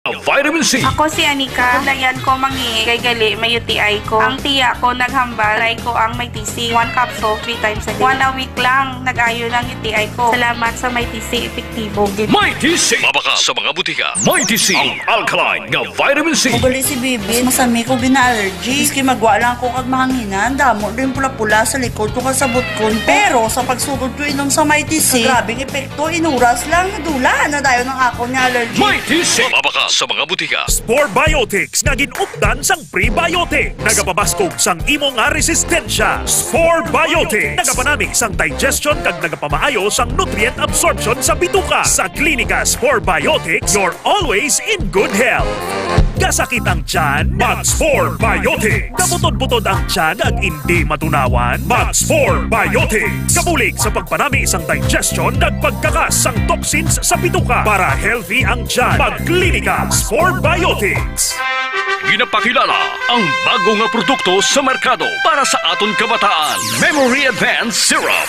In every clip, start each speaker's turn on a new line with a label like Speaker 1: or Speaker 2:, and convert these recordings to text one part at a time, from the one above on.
Speaker 1: Vitamin C.
Speaker 2: Ako si Anika. Dayan ko mangi kay gali may UTI ko. Ang tiya ko naghambal, try ko ang may TC. 1 capsule 3 times a day. 1 a week lang, nag-ayo ng UTI ko. Salamat sa may TC, epektibo.
Speaker 1: May TC. Mabaka sa mga butika. May TC. Ang alkaline nga vitamin C.
Speaker 3: Ugali si Bibi, masami ko bina-allergy. Iski magwa lang ko kag mahanginan. Damo din pula-pula sa likod ko kasabot ko. Pero sa pagsugod ko inom sa may TC, grabing epekto, inuras lang, dula na dayo ng ako ni allergy.
Speaker 1: May TC. Mabaka sa mga butika.
Speaker 4: Spore Biotics nga ginupdan sang prebiotic. Nagapabaskog sang imo nga resistensya. Spore Biotics. Nagapanami sang digestion kag nagapamaayo sang nutrient absorption sa bituka. Sa klinika Spore Biotics, you're always in good health. Kasakit ang tiyan? Mag-Spore Biotics. Kabutod-butod ang tiyan at hindi matunawan? Mag-Spore Biotics. Kabulig sa pagpanami isang digestion at pagkakas sang toxins sa bituka. Para healthy ang tiyan, mag-klinika Spore Biotics.
Speaker 1: Ginapakilala ang bago nga produkto sa merkado para sa aton kabataan. Memory Advanced Syrup.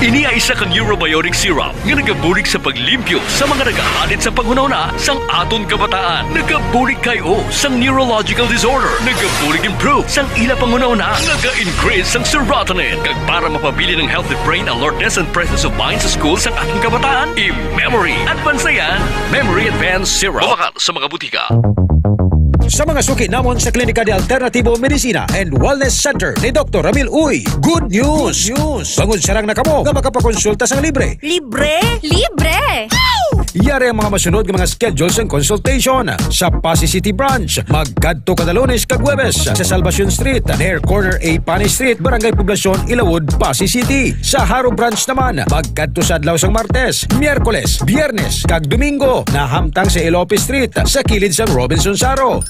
Speaker 1: Ini ay isa ka neurobiotic syrup nga nagabulig sa paglimpyo sa mga nagahalit sa panghunahuna sang aton kabataan. Nagabulig kayo sang neurological disorder. Nagabulig improve sang ila panghunahuna. Naga-increase sang serotonin. Kag para mapabili ng healthy brain alertness and presence of mind sa school sang ating kabataan, i-Memory Advanced yan. Memory Advanced Syrup. Bumaka sa mga butika.
Speaker 5: Sa mga suki namon sa Klinika de Alternativo Medicina and Wellness Center ni Dr. Ramil Uy, good news! Bangod sarang na kamo nga makapakonsulta sang libre.
Speaker 6: Libre? Libre!
Speaker 5: Yari ang mga masunod ng mga schedules and consultation sa Pasay City Branch. Magkadto kada Lunes kag Huwebes sa Salvacion Street, near corner A Pani Street, Barangay Poblacion, Ilawod, Pasay City. Sa Haro Branch naman, magkadto sa adlaw sang Martes, Miyerkules, Biyernes kag Domingo na hamtang sa Ilope Street sa kilid sang Robinson Saro.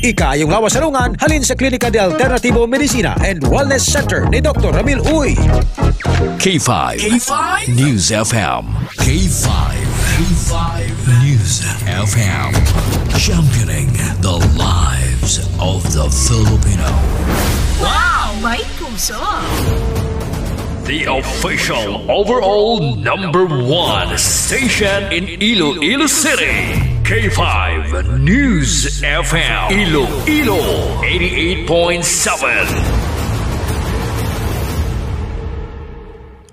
Speaker 5: Ikayong lawas salungan halin sa Klinika de Alternativo Medicina and Wellness Center ni Dr. Ramil Uy.
Speaker 1: K5 News FM. K5 News FM. Championing the lives of the Filipino.
Speaker 6: Wow! May puso!
Speaker 1: The official overall #1 station in Iloilo City. K5 News FM. Iloilo 88.7.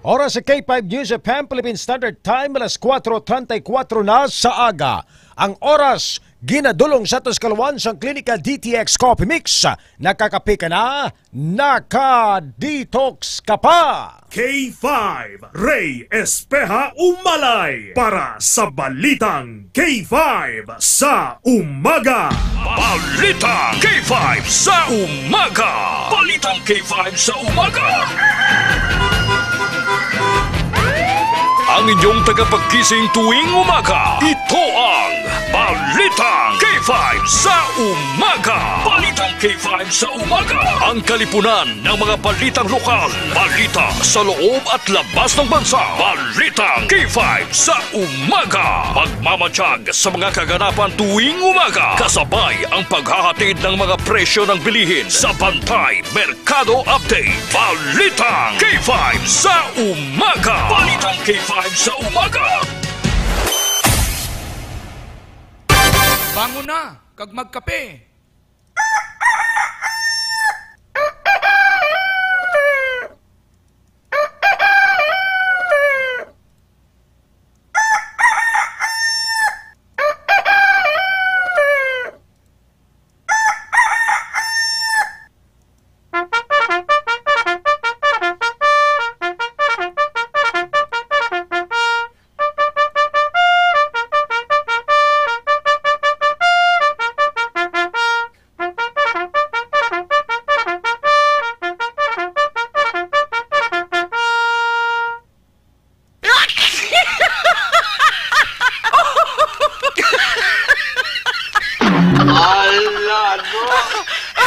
Speaker 5: Oras sa K5 News FM Philippine Standard Time, alas 4:34 na sa aga. Ang oras, ginadulong sa Tuscalawan sa Klinika DTX Coffee Mix. Nakakape ka na, naka-detox ka pa.
Speaker 4: K5 Ray Espeha Umalay para sa Balitang K5 sa Umaga.
Speaker 1: Balitang K5 sa Umaga. Balitang K5 sa Umaga. Ang inyong tagapagkising tuwing umaga, ito ang Balitang K5 sa Umaga. Balitang K5 sa Umaga. Ang kalipunan ng mga balitang lokal, balita sa loob at labas ng bansa. Balitang K5 sa Umaga. Magmamatsyag sa mga kaganapan tuwing umaga. Kasabay ang paghahatid ng mga presyo ng bilihin sa Bantay Merkado Update. Balitang K5 sa Umaga. Balitang K5 sa Umaga.
Speaker 7: Bangon na, kag magkape.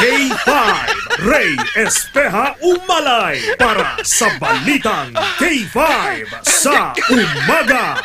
Speaker 4: K5 Ray Espeha Umalay para sa Balitang K5 sa Umaga.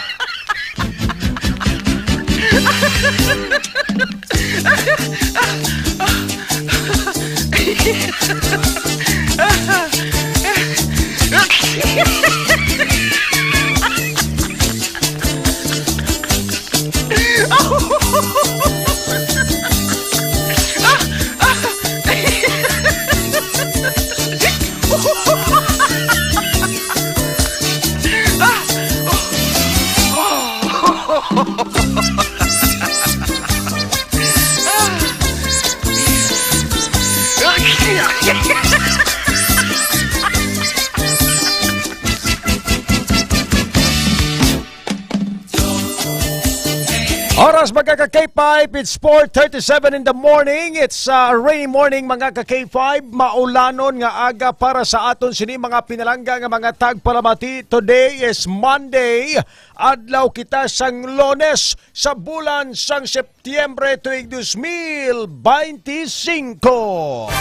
Speaker 5: mga ka-K5, it's 4:37 in the morning. It's a rainy morning mga ka-K5. Maulanon nga aga para sa aton sini mga pinalangga nga mga tagpalamati. Today is Monday. Adlaw kita sang Lunes sa bulan sang Setyembre tuig 2025.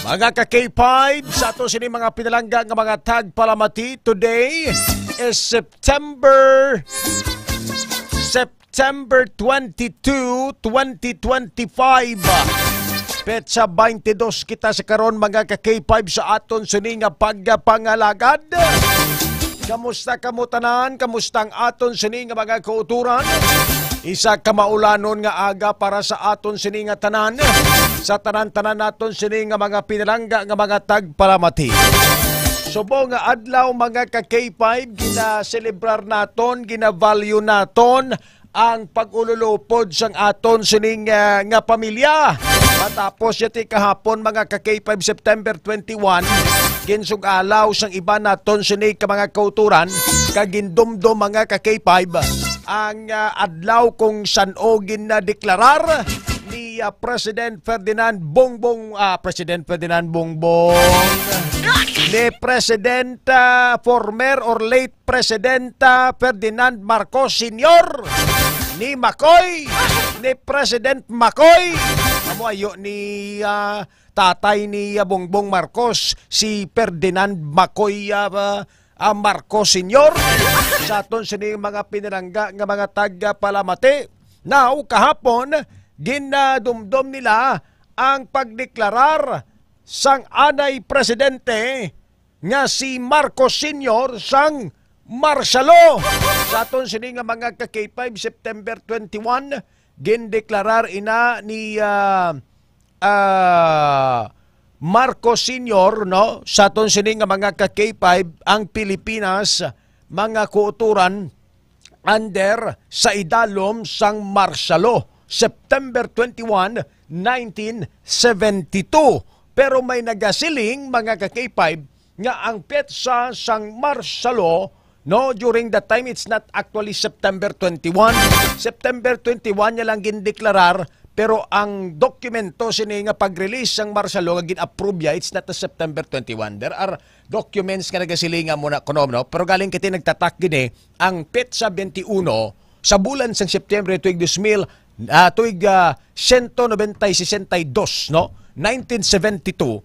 Speaker 5: Mga ka-K5, sa aton sini mga pinalangga nga mga tagpalamati. Today is September 22, 2025. Petsa 22 kita sa karon mga ka-K5 sa aton sini nga pagpangalagad. Kamusta kamo tanan? Kamusta ang aton sini nga mga kauturan? Isa ka maulanon nga aga para sa aton sini nga tanan. Sa tanan-tanan naton sini nga mga pinalangga nga mga tagpalamati. Subong nga adlaw mga ka-K5, gina-celebrar naton, gina-value naton ang pag-ululupod sang aton sining nga pamilya. Matapos yati kahapon mga ka-K5 September 21, ginsugalaw sang iba naton sining ka mga kauturan, kagindumdum mga ka-K5 ang adlaw kung saan-o gina-deklarar ni President Ferdinand Bongbong ni President former or late President Ferdinand Marcos Sr. ni Macoy, ni President Macoy. Amo ayo ni tatay ni Bongbong Marcos, si Ferdinand Macoy Marcos Sr. Sa aton sini mga pinalangga nga mga tagpalamati. Now kahapon ginadumdum nila ang pagdeklarar sang anay presidente nga si Marcos Sr. sang martialo. Sa aton sini nga mga ka-K5 September 21 gindeklarar ina ni Marcos Sr. no, sa aton sini nga mga ka-K5 ang Pilipinas mga kuuturan under sa idalom sang martialo September 21, 1972. Pero may nagasiling mga ka-K5 nga ang petsa sang martialo no, during that time it's not actually September 21. September 21 niya lang gindeklarar, pero ang dokumento sini nga pag-release sang martialo nga gin-approve ya, it's not the September 21. There are documents nga nagasilingan muna kuno no, pero galing kiti nagtatak gini ang petsa 21 sa bulan sang Setyembre tuig 2000 tuig 1962 no, 1972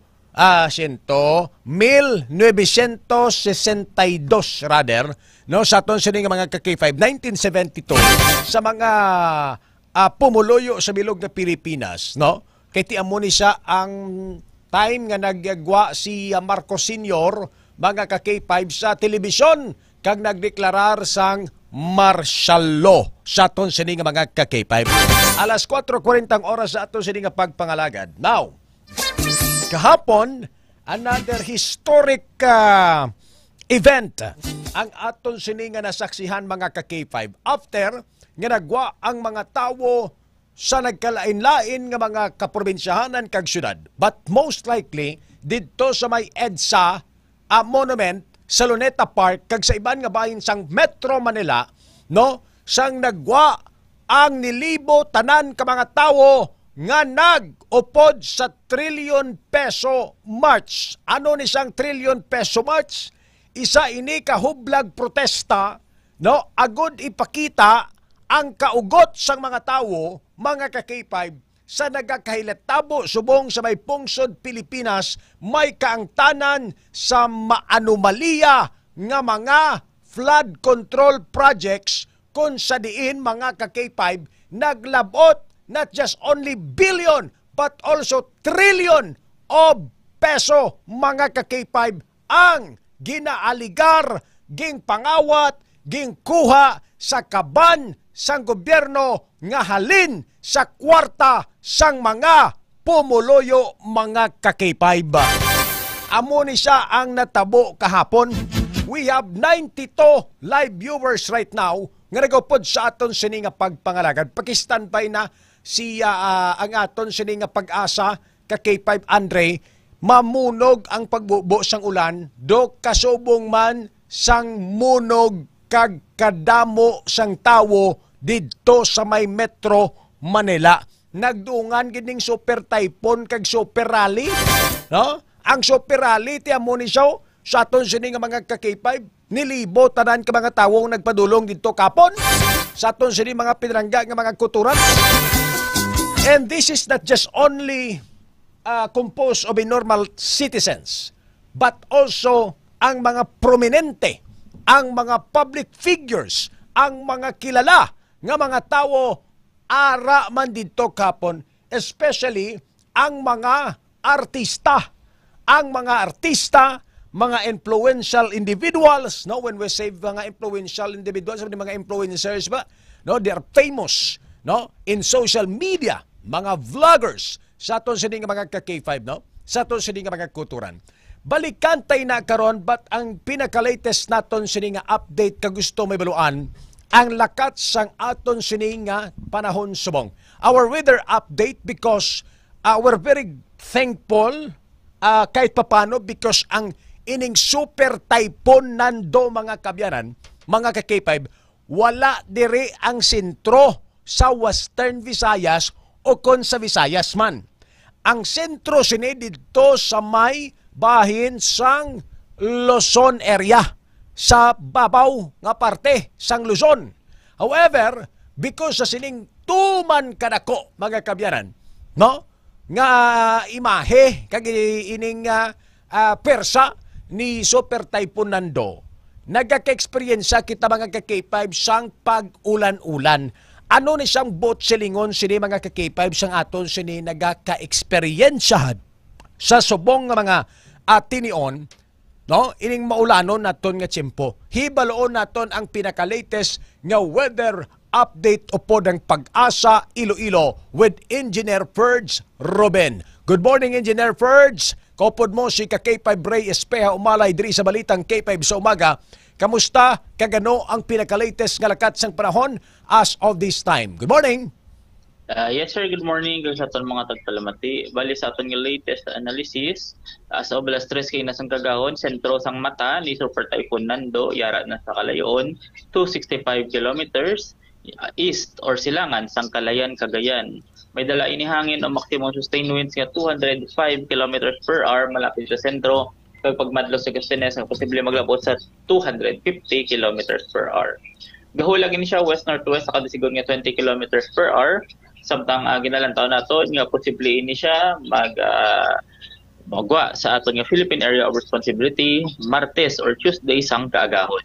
Speaker 5: 1962 rather no, sa aton sini nga mga ka-K5 1972 sa mga pumuluyo sa bilog nga Pilipinas no, kay ti amo ni siya ang time nga naggagwa si Marcos Sr. mga ka-K5 sa telebisyon kag nagdeklarar sang martial law sa aton sini nga mga ka-K5. Alas 4:40 oras sa aton sini nga pagpangalagad. Now, kahapon, another historic event ang aton sini nga nasaksihan mga ka-K5 after nga nagwa ang mga tawo sa nagkalain-lain nga mga kaprobinsyahanan kag syudad. But most likely didto sa may EDSA monument sa Luneta Park kag sa iban nga bahin sang Metro Manila no, sang nagwa ang nilibo tanan ka mga tawo nga nag-upod sa trillion peso march. Ano ni sang trillion peso march? Isa ini kahublag protesta no, agud ipakita ang kaugot sang mga tawo mga ka-K5 sa nagakahilatabo subong sa may pungsod Pilipinas, may kaangtanan sa maanomaliya nga mga flood control projects kung sa diin mga ka-K5 naglabot not just only billion but also trillion of peso mga ka-K5 ang ginaaligar, ging pangawat, ging kuha sa kaban sang gobyerno nga halin sa kwarta sang mga pumuloyo mga ka-K5. Amo ni siya ang natabo kahapon. We have 92 live viewers right now nga nagupod sa aton sini nga pagpangalagad. Pakistandby na siya ang aton sini nga pag-asa ka-K5 Andre, mamunog ang pagbubo sang ulan do kasubong man sang munog kag kadamo sang tawo
Speaker 8: didto sa may Metro Manila. Nagduungan gining super typhoon kag super rally, no? Ang super rally ti amo ni siya sa aton sini nga mga ka-K5 nilibo tanan ka mga tawong nagpadulong didto kapon sa aton sini mga pinrangga nga mga kuturan. And this is not just only composed of normal citizens, but also ang mga prominente, ang mga public figures, ang mga kilala nga mga tao ara man dito kapon, especially ang mga artista. Ang mga artista, mga influential individuals, no, when we say mga influential individuals, mga influencers ba, no, they are famous, no, in social media, mga vloggers sa aton sining mga ka-K5, no, sa aton sining mga kuturan. Balikan tayo na karon, but ang pinaka-latest naton sining nga update ka gusto may baluan, ang lakat sang aton sining nga panahon subong. Our weather update, because we're very thankful kahit papano, because ang ining super typhoon Nando mga kabyanan, mga ka-K5, wala dire ang sentro sa Western Visayas o kon sa Visayas man. Ang sentro sini dito sa may bahin sang Luzon area, sa babaw nga parte sang Luzon. However, because sa sining tuman kadako mga kabyanan, no, nga imahe kag ining persa ni super typhoon Nando, nagaka-experience kita mga ka-K5 sang pag-ulan-ulan. Ano ni siyang boat silingon sini mga ka-K5 sang aton sini nagaka-experience sa subong nga mga tinion, no, ining maulanon naton nga tiyempo. Hibaloon naton ang pinaka-latest nga weather update upod ang Pag-asa Iloilo with Engineer Ferds Ruben. Good morning, Engineer Ferds. Kopod mo si ka-K5 Ray Espeha umalay diri sa balitang K5 sa umaga. Kamusta kagano ang pinaka-latest nga lakat sang panahon as of this time? Good morning.
Speaker 9: Yes sir, good morning sa aton mga tagpalamati. Bali sa aton nga latest analysis, sa oblast 3 kay nasang kagahon, sentro sang mata ni Super Typhoon Nando, yara na sa kalayoon 265 kilometers east or silangan sang Kalayan, Cagayan. May dala ini hangin o maximum sustained winds nga 205 kilometers per hour malapit sa sentro. Pag madlo sa Castanes, ang posible maglabot sa 250 kilometers per hour. Gahulag ini siya west-northwest sa kadasigon nga 20 kilometers per hour. Samtang ginalantaw nato nga posible ini siya magwa sa aton nga Philippine Area of Responsibility Martes or Tuesday sang kaagahon.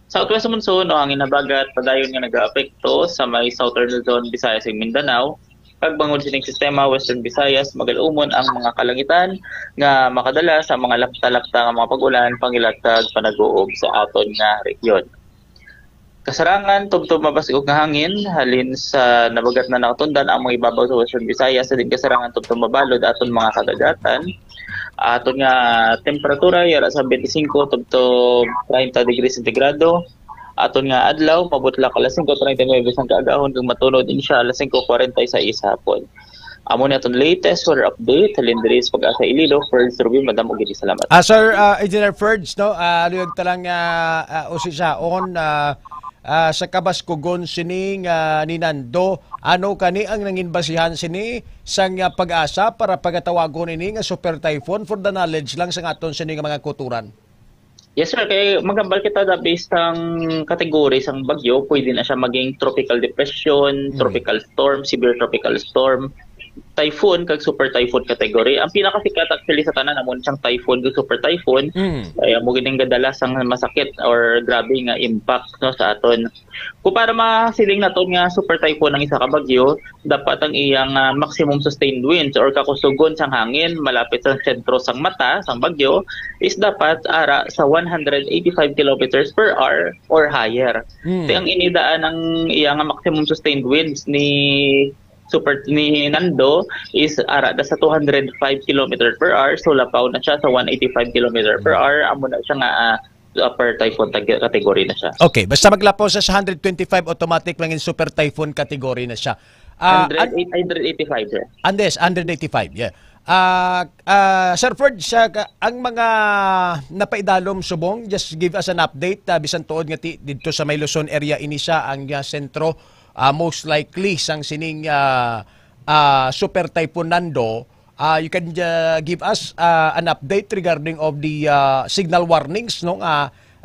Speaker 9: Southwest monsoon o hangin na bagat padayon nga nagaapekto sa may southern Luzon, Visayas ug Mindanao. Pagbangod sining sistema Western Visayas, magalumon ang mga kalangitan nga makadala sa mga lakta-lakta nga mga pag-ulan pangilatag panag-uob sa aton nga rehiyon. Kasarangan tubtob mabasig nga hangin halin sa nabagat na nakatundan ang mga ibabaw sa Western Visayas, sa din kasarangan tubtob mabalod aton mga kadagatan. Aton nga temperatura yara sa 25 tubtob 30 degrees centigrado. Aton nga adlaw mabutla alas 5:39 sang kaagahon kung matunod din siya alas 5:46 hapon. Amo ni aton latest weather update halin diri sa Pag-asa Iloilo. Ferds Ruben, madam og salamat.
Speaker 8: Sir Engineer Ferds, no, luyag talang usisa on sa kabaskugon sining ni Nando, ano kani ang nanginbasihan sini sang Pag-asa para pagatawagon ini nga super typhoon for the knowledge lang sa aton sini nga mga kuturan?
Speaker 9: Yes sir, kay magambal kita da based ang kategory sang bagyo, pwede na siya maging tropical depression, tropical storm, severe tropical storm, typhoon kag super typhoon category. Ang pinakasikat actually sa tanan amon siyang typhoon kag super typhoon. Kaya mo gining gadala sang masakit or grabe nga impact no sa aton. Kung para masiling naton nga super typhoon ang isa ka bagyo, dapat ang iyang maximum sustained winds or kakusugon sang hangin malapit sa sentro sang mata sang bagyo is dapat ara sa 185 kilometers per hour or higher. Ang inidaan ng iyang maximum sustained winds ni Nando is ara sa 205 km per hour, so lapaw na siya sa 185 km per hour. Amo na siya nga upper typhoon category na siya.
Speaker 8: Okay, basta maglapaw sa 125 automatic lang in super typhoon category na siya.
Speaker 9: 185 sir.
Speaker 8: Andes 185, yeah. Sir Ford, ang mga napaidalom subong, just give us an update bisan tuod nga dito sa may Luzon area ini siya ang sentro most likely sang sining Super Typhoon Nando, you can give us an update regarding of the signal warnings no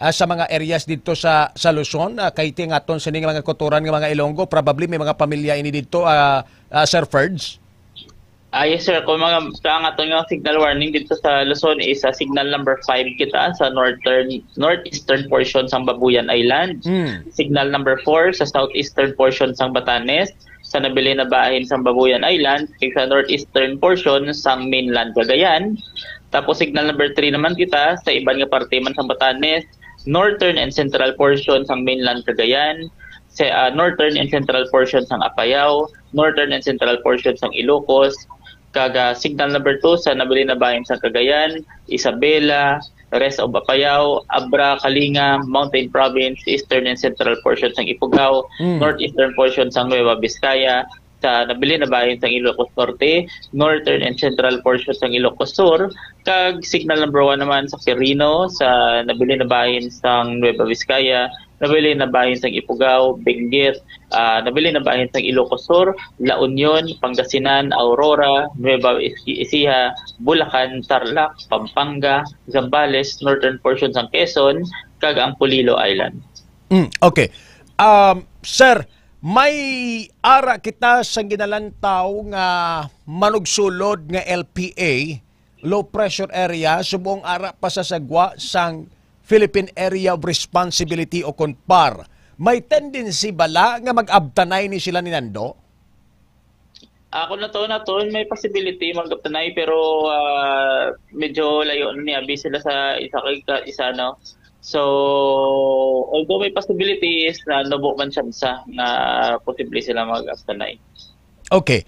Speaker 8: sa mga areas dito sa Luzon, kay tingaton sa mga kotoran ng mga Ilonggo, probably may mga pamilya ini dito, Sir Ferds.
Speaker 9: Yes sir, kung mga aton nga signal warning dito sa Luzon is signal number 5 kita sa northeastern portion sang Babuyan Island. Signal number 4 sa southeastern portion sang Batanes, sa nabili na bahin sang Babuyan Island, kay sa northeastern portion sang mainland Cagayan. Tapos signal number 3 naman kita sa iban nga parte man sang Batanes, northern and central portion sang mainland Cagayan, sa northern and central portion sang Apayao, northern and central portion sang Ilocos. Kaga signal number 2 sa nabili na bayan sa Cagayan, Isabela, rest of Apayao, Abra, Kalinga, Mountain Province, eastern and central portion sang Ifugao, northeastern portion sang Nueva Vizcaya, sa nabili na bayan sang Ilocos Norte, northern and central portion sang Ilocos Sur. Kag signal number 1 naman sa Quirino, sa nabili na bayan sang Nueva Vizcaya, nabili na bahin sang Ifugao, Benguet, nabili na bahin sang Ilocos Sur, La Union, Pangasinan, Aurora, Nueva Ecija, Bulacan, Tarlac, Pampanga, Zambales, northern portion sang Quezon, kag ang Polillo Island.
Speaker 8: Okay. Sir, may ara kita sa ginalantaw nga manugsulod nga LPA, low pressure area, subong ara pa sa sagwa sang Philippine Area of Responsibility o CONPAR. May tendency bala nga mag-abtanay ni sila ni Nando?
Speaker 9: Ako na to, may possibility mag-abtanay pero medyo layo ni abi sila sa isa no. So, although may possibilities na nubo man siya na posible sila mag-abtanay.
Speaker 8: Okay.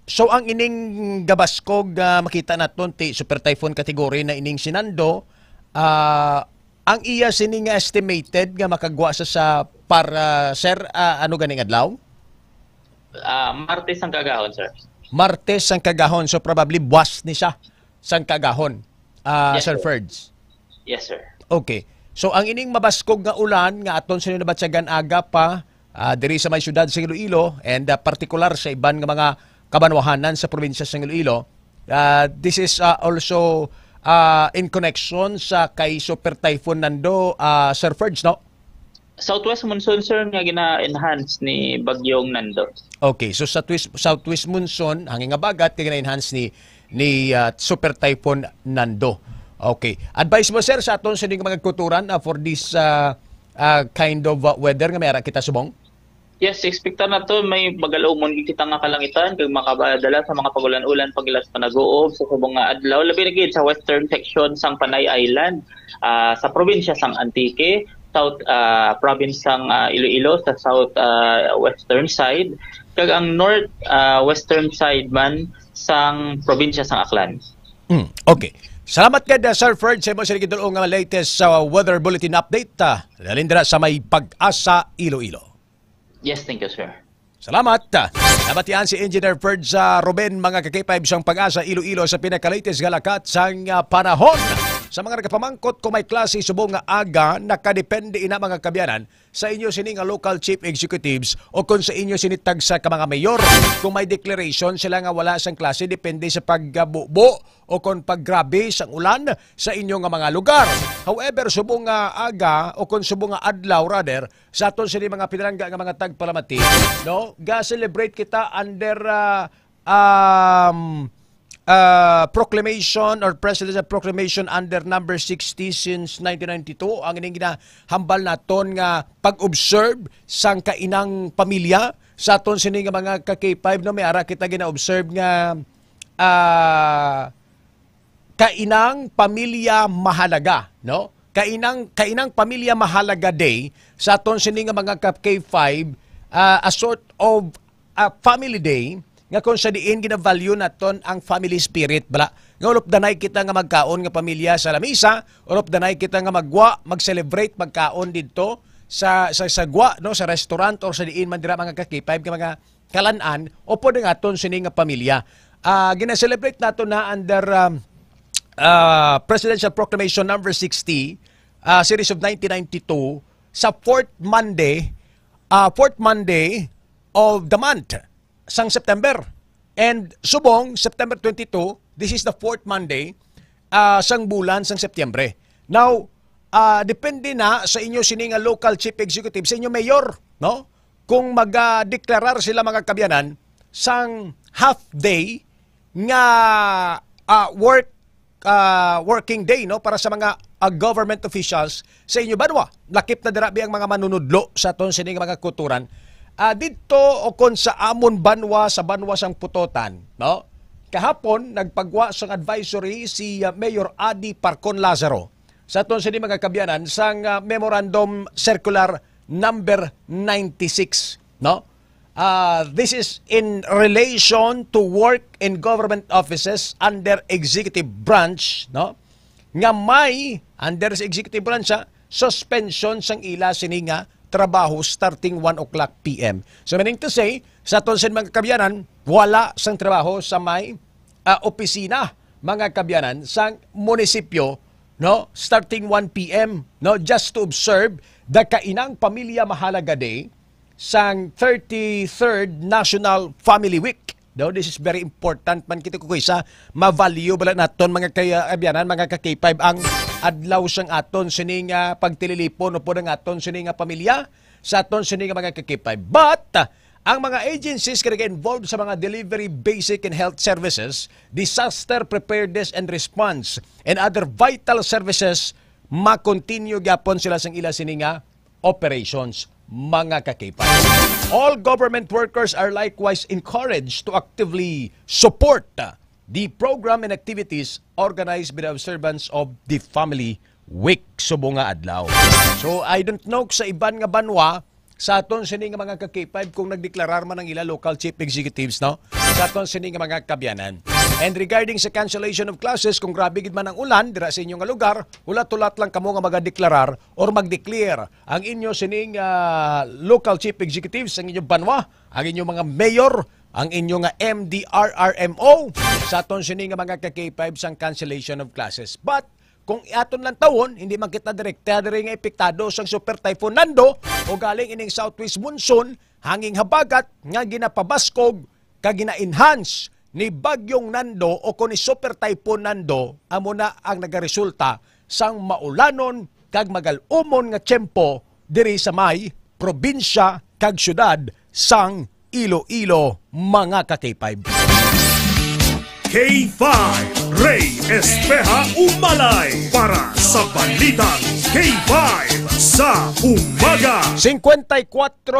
Speaker 8: So ang ining gabaskog makita naton ti Super Typhoon category na ining sinando, ang iya sining estimated nga makagwa sa para sir ano ganing adlaw?
Speaker 9: Martes ang kagahon, sir.
Speaker 8: Martes ang kagahon, so probably buwas ni siya sang kagahon.
Speaker 9: Yes,
Speaker 8: Sir
Speaker 9: sir.
Speaker 8: Ferds.
Speaker 9: Yes, sir.
Speaker 8: Okay. So ang ining mabaskog nga ulan nga aton sa nabatsagan aga pa diri sa may syudad sa Iloilo and particular sa iban nga mga kabanwahanan sa probinsya sa Iloilo. This is also in connection sa kay Super Typhoon Nando, Sir Ferds, no?
Speaker 9: Southwest monsoon, sir, nga gina-enhance ni Bagyong Nando.
Speaker 8: Okay, so sa Southwest monsoon, hangin nga bagat, kaya gina-enhance ni Super Typhoon Nando. Okay. Advice mo, sir, sa aton sa mga kuturan for this kind of weather nga mayara kita subong?
Speaker 9: Yes, expecta na to may bagalumon kita nga kalangitan kag makabadala sa mga pagulan-ulan pagilas pa nag-uob sa subong nga adlaw labi na gid sa western section sang Panay Island, sa probinsya sang Antique, south province sang Iloilo sa south western side kag ang north western side man sang probinsya sang Aklan.
Speaker 8: Okay. Salamat kada Sir Ferd sa mo sa gidulong nga latest sa weather bulletin update dalindra sa may Pag-asa Iloilo.
Speaker 9: Yes, thank you, sir.
Speaker 8: Salamat. Nabatian si Engineer Ferd sa Ruben mga kakipay sang Pag-asa Iloilo sa pinaka-latest galakat sang panahon. Sa mga nagapamangkot kung may klase subong nga aga, nakadepende ina mga kabyanan sa inyo sini nga local chief executives o kung sa inyo sinitag sa mga mayor. Kung may declaration sila nga wala sang klase, depende sa pagbubo o kung paggrabe sang ulan sa inyo nga mga lugar. However, subong nga aga o kung subong nga adlaw rather, sa aton sini mga pinarangga nga mga tagpalamati, no? Ga-celebrate kita under proclamation or presidential proclamation under number 60 since 1992 ang ining ginahambal naton nga pag-observe sang kainang pamilya sa aton sini nga mga ka-K5 no may ara kita gina-observe nga kainang pamilya mahalaga no kainang pamilya mahalaga day sa aton sini nga mga ka-K5 a sort of a family day nga kung sa diin gina-value naton ang family spirit bala. Nga ulop danay kita nga magkaon nga pamilya sa lamisa, ulop danay kita nga magwa, mag-celebrate magkaon didto sa sagwa no sa restaurant or sa diin man dira mga ka-K5 nga mga kalan-an o pwede nga aton sini nga pamilya. Gina-celebrate nato na under Presidential Proclamation number 60 series of 1992 sa 4th Monday fourth Monday of the month sang September. And subong, September 22, this is the fourth Monday sang bulan sang Setyembre. Now, depende na sa inyo sining local chief executive, sa inyo mayor, no? Kung mag-deklarar sila mga kabyanan sang half day nga working day, no, para sa mga government officials sa inyo banwa. Lakip na dirabi ang mga manunudlo sa aton sining mga kuturan. Dito o kon sa amon banwa sa banwa sang Putotan, no? Kahapon nagpagwa sang advisory si Mayor Adi Parcon Lazaro sa aton sining mga kabyanan sang Memorandum Circular number 96, no? This is in relation to work in government offices under executive branch, no? Nga may under sa executive branch suspension sang ila sini nga trabaho starting 1 o'clock PM. So meaning to say, sa aton sa mga kabyanan, wala sang trabaho sa may opisina mga kabyanan sang munisipyo, no? Starting 1 PM, no? Just to observe the kainang Pamilya Mahalaga Day sang 33rd National Family Week. No, this is very important man kita ko sa ma-value bala naton mga kabyanan, mga ka-K5 ang adlaw sang aton sining pagtililipon o po ng aton sining pamilya sa aton sining mga ka-K5. But ang mga agencies kaya involved sa mga delivery, basic and health services, disaster preparedness and response, and other vital services, ma-continue gyapon sila sang ila sininga operations, mga ka-K5. All government workers are likewise encouraged to actively support the program and activities organized by the observance of the Family Week subong nga adlaw. So I don't know sa iban nga banwa sa aton sini nga mga ka-K5 kung nagdeklarar man ang ila local chief executives, no? Sa aton sini nga mga kabyanan. And regarding sa cancellation of classes, kung grabe gid man ang ulan dira sa inyong lugar, ulat-ulat lang kamo nga magadeklarar or mag-declare ang inyo sining local chief executives, ang inyong banwa, ang inyong mga mayor, ang inyong MDRRMO sa aton sini nga mga ka-K5 sang cancellation of classes. But kung aton lang tawon, hindi man kita direkta diri nga epektado sang Super Typhoon Nando o galing ining southwest monsoon, hanging habagat nga ginapabaskog kag gina-enhance ni Bagyong Nando o kung ni Super Typhoon Nando, amo na ang nagaresulta sang maulanon kag magalumon nga tiyempo diri sa may probinsya kag syudad sang Iloilo, mga ka-K5.
Speaker 4: K5 Ray Espeja Umalay para sa Balitang K5 sa Umaga.
Speaker 8: 54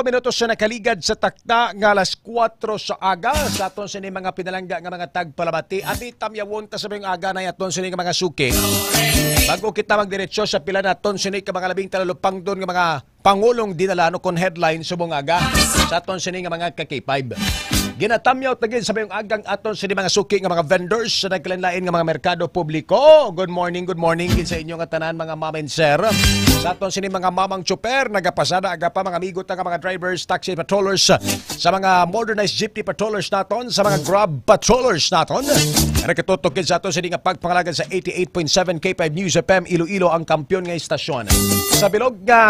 Speaker 8: minutos na nakaligad sa takta nga alas 4 sa aga sa aton sini mga pinalangga nga mga tagpalamati at itamyawon ta sa mga aga na aton sini nga mga suki. Bago kita magdiretso sa pila naton sini ka mga labing talalupang doon nga mga pangulong dinalano kon headline subong aga sa aton sini nga mga ka-K5. Ginatamyaw tagin sa mayong agang aton sa mga suki nga mga vendors sa nagkalinlain nga mga merkado publiko. Good morning sa inyo nga tanan mga ma'am and sir. Sa aton sini mga mamang tsuper, nagapasada aga pa mga amigo ta nga mga drivers, taxi patrollers, sa mga modernized jeepney patrollers naton, sa mga grab patrollers naton. Nakatutok sa aton sini nga pagpangalagan sa 88.7 K5 News FM Iloilo, ang kampiyon nga istasyon. Sa bilog nga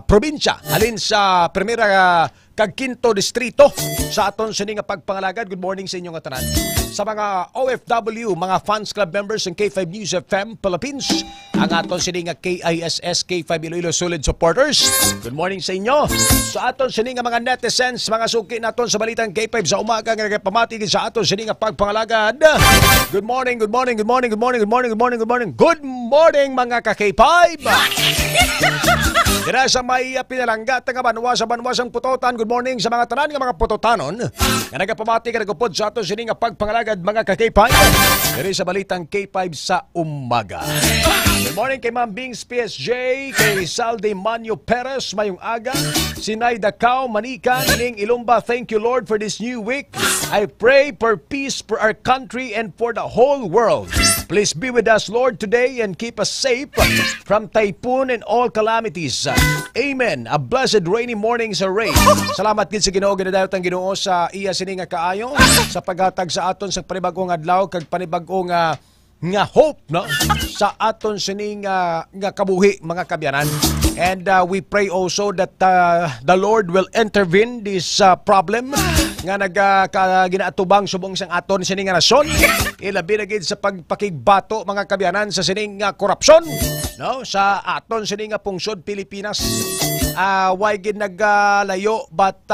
Speaker 8: probinsya, alin sa primera kag Quinto Distrito sa aton sini nga pagpangalagad. Good morning sa inyo nga tanan. Sa mga OFW, mga fans club members ng K5 News FM Philippines, ang aton sini nga KISS K5 Iloilo solid supporters. Good morning sa inyo. Sa aton sini nga mga netizens, mga suki naton sa balitang K5 sa umaga nga nagapamati sa aton sini nga pagpangalagad. Good morning mga ka-K5. Dira sa may pinalangga nga banwa sa banwasang Putotan. Good morning sa mga tanan nga mga Putotanon nga nagapamati ka nagupod sa ato sini nga pagpangalagad mga ka-K5 diri sa balitang K5 sa umaga. Good morning kay Ma'am Bings PSG, kay Rizalde Manyo Perez mayong aga, Sinay Dacao Manika ning Ilumba. Thank you Lord for this new week. I pray for peace for our country and for the whole world. Please be with us Lord today and keep us safe from typhoon and all calamities. Amen. A blessed rainy morning sa Ray. Salamat gid sa Ginoo, ginadayot ang Ginoo sa iya sini nga kaayo sa paghatag sa aton sa panibag-ong adlaw kag panibag-ong nga hope, no, sa aton sini nga kabuhi mga kabyanan. And we pray also that the Lord will intervene this problem nga nagkaginaatubang subong sang aton sining nga nasyon. Ilabi na gid sa pagpakigbato mga kabyanan sa sining korupsyon, no, sa aton sining nga pungsod Pilipinas. Why gid naglayo, but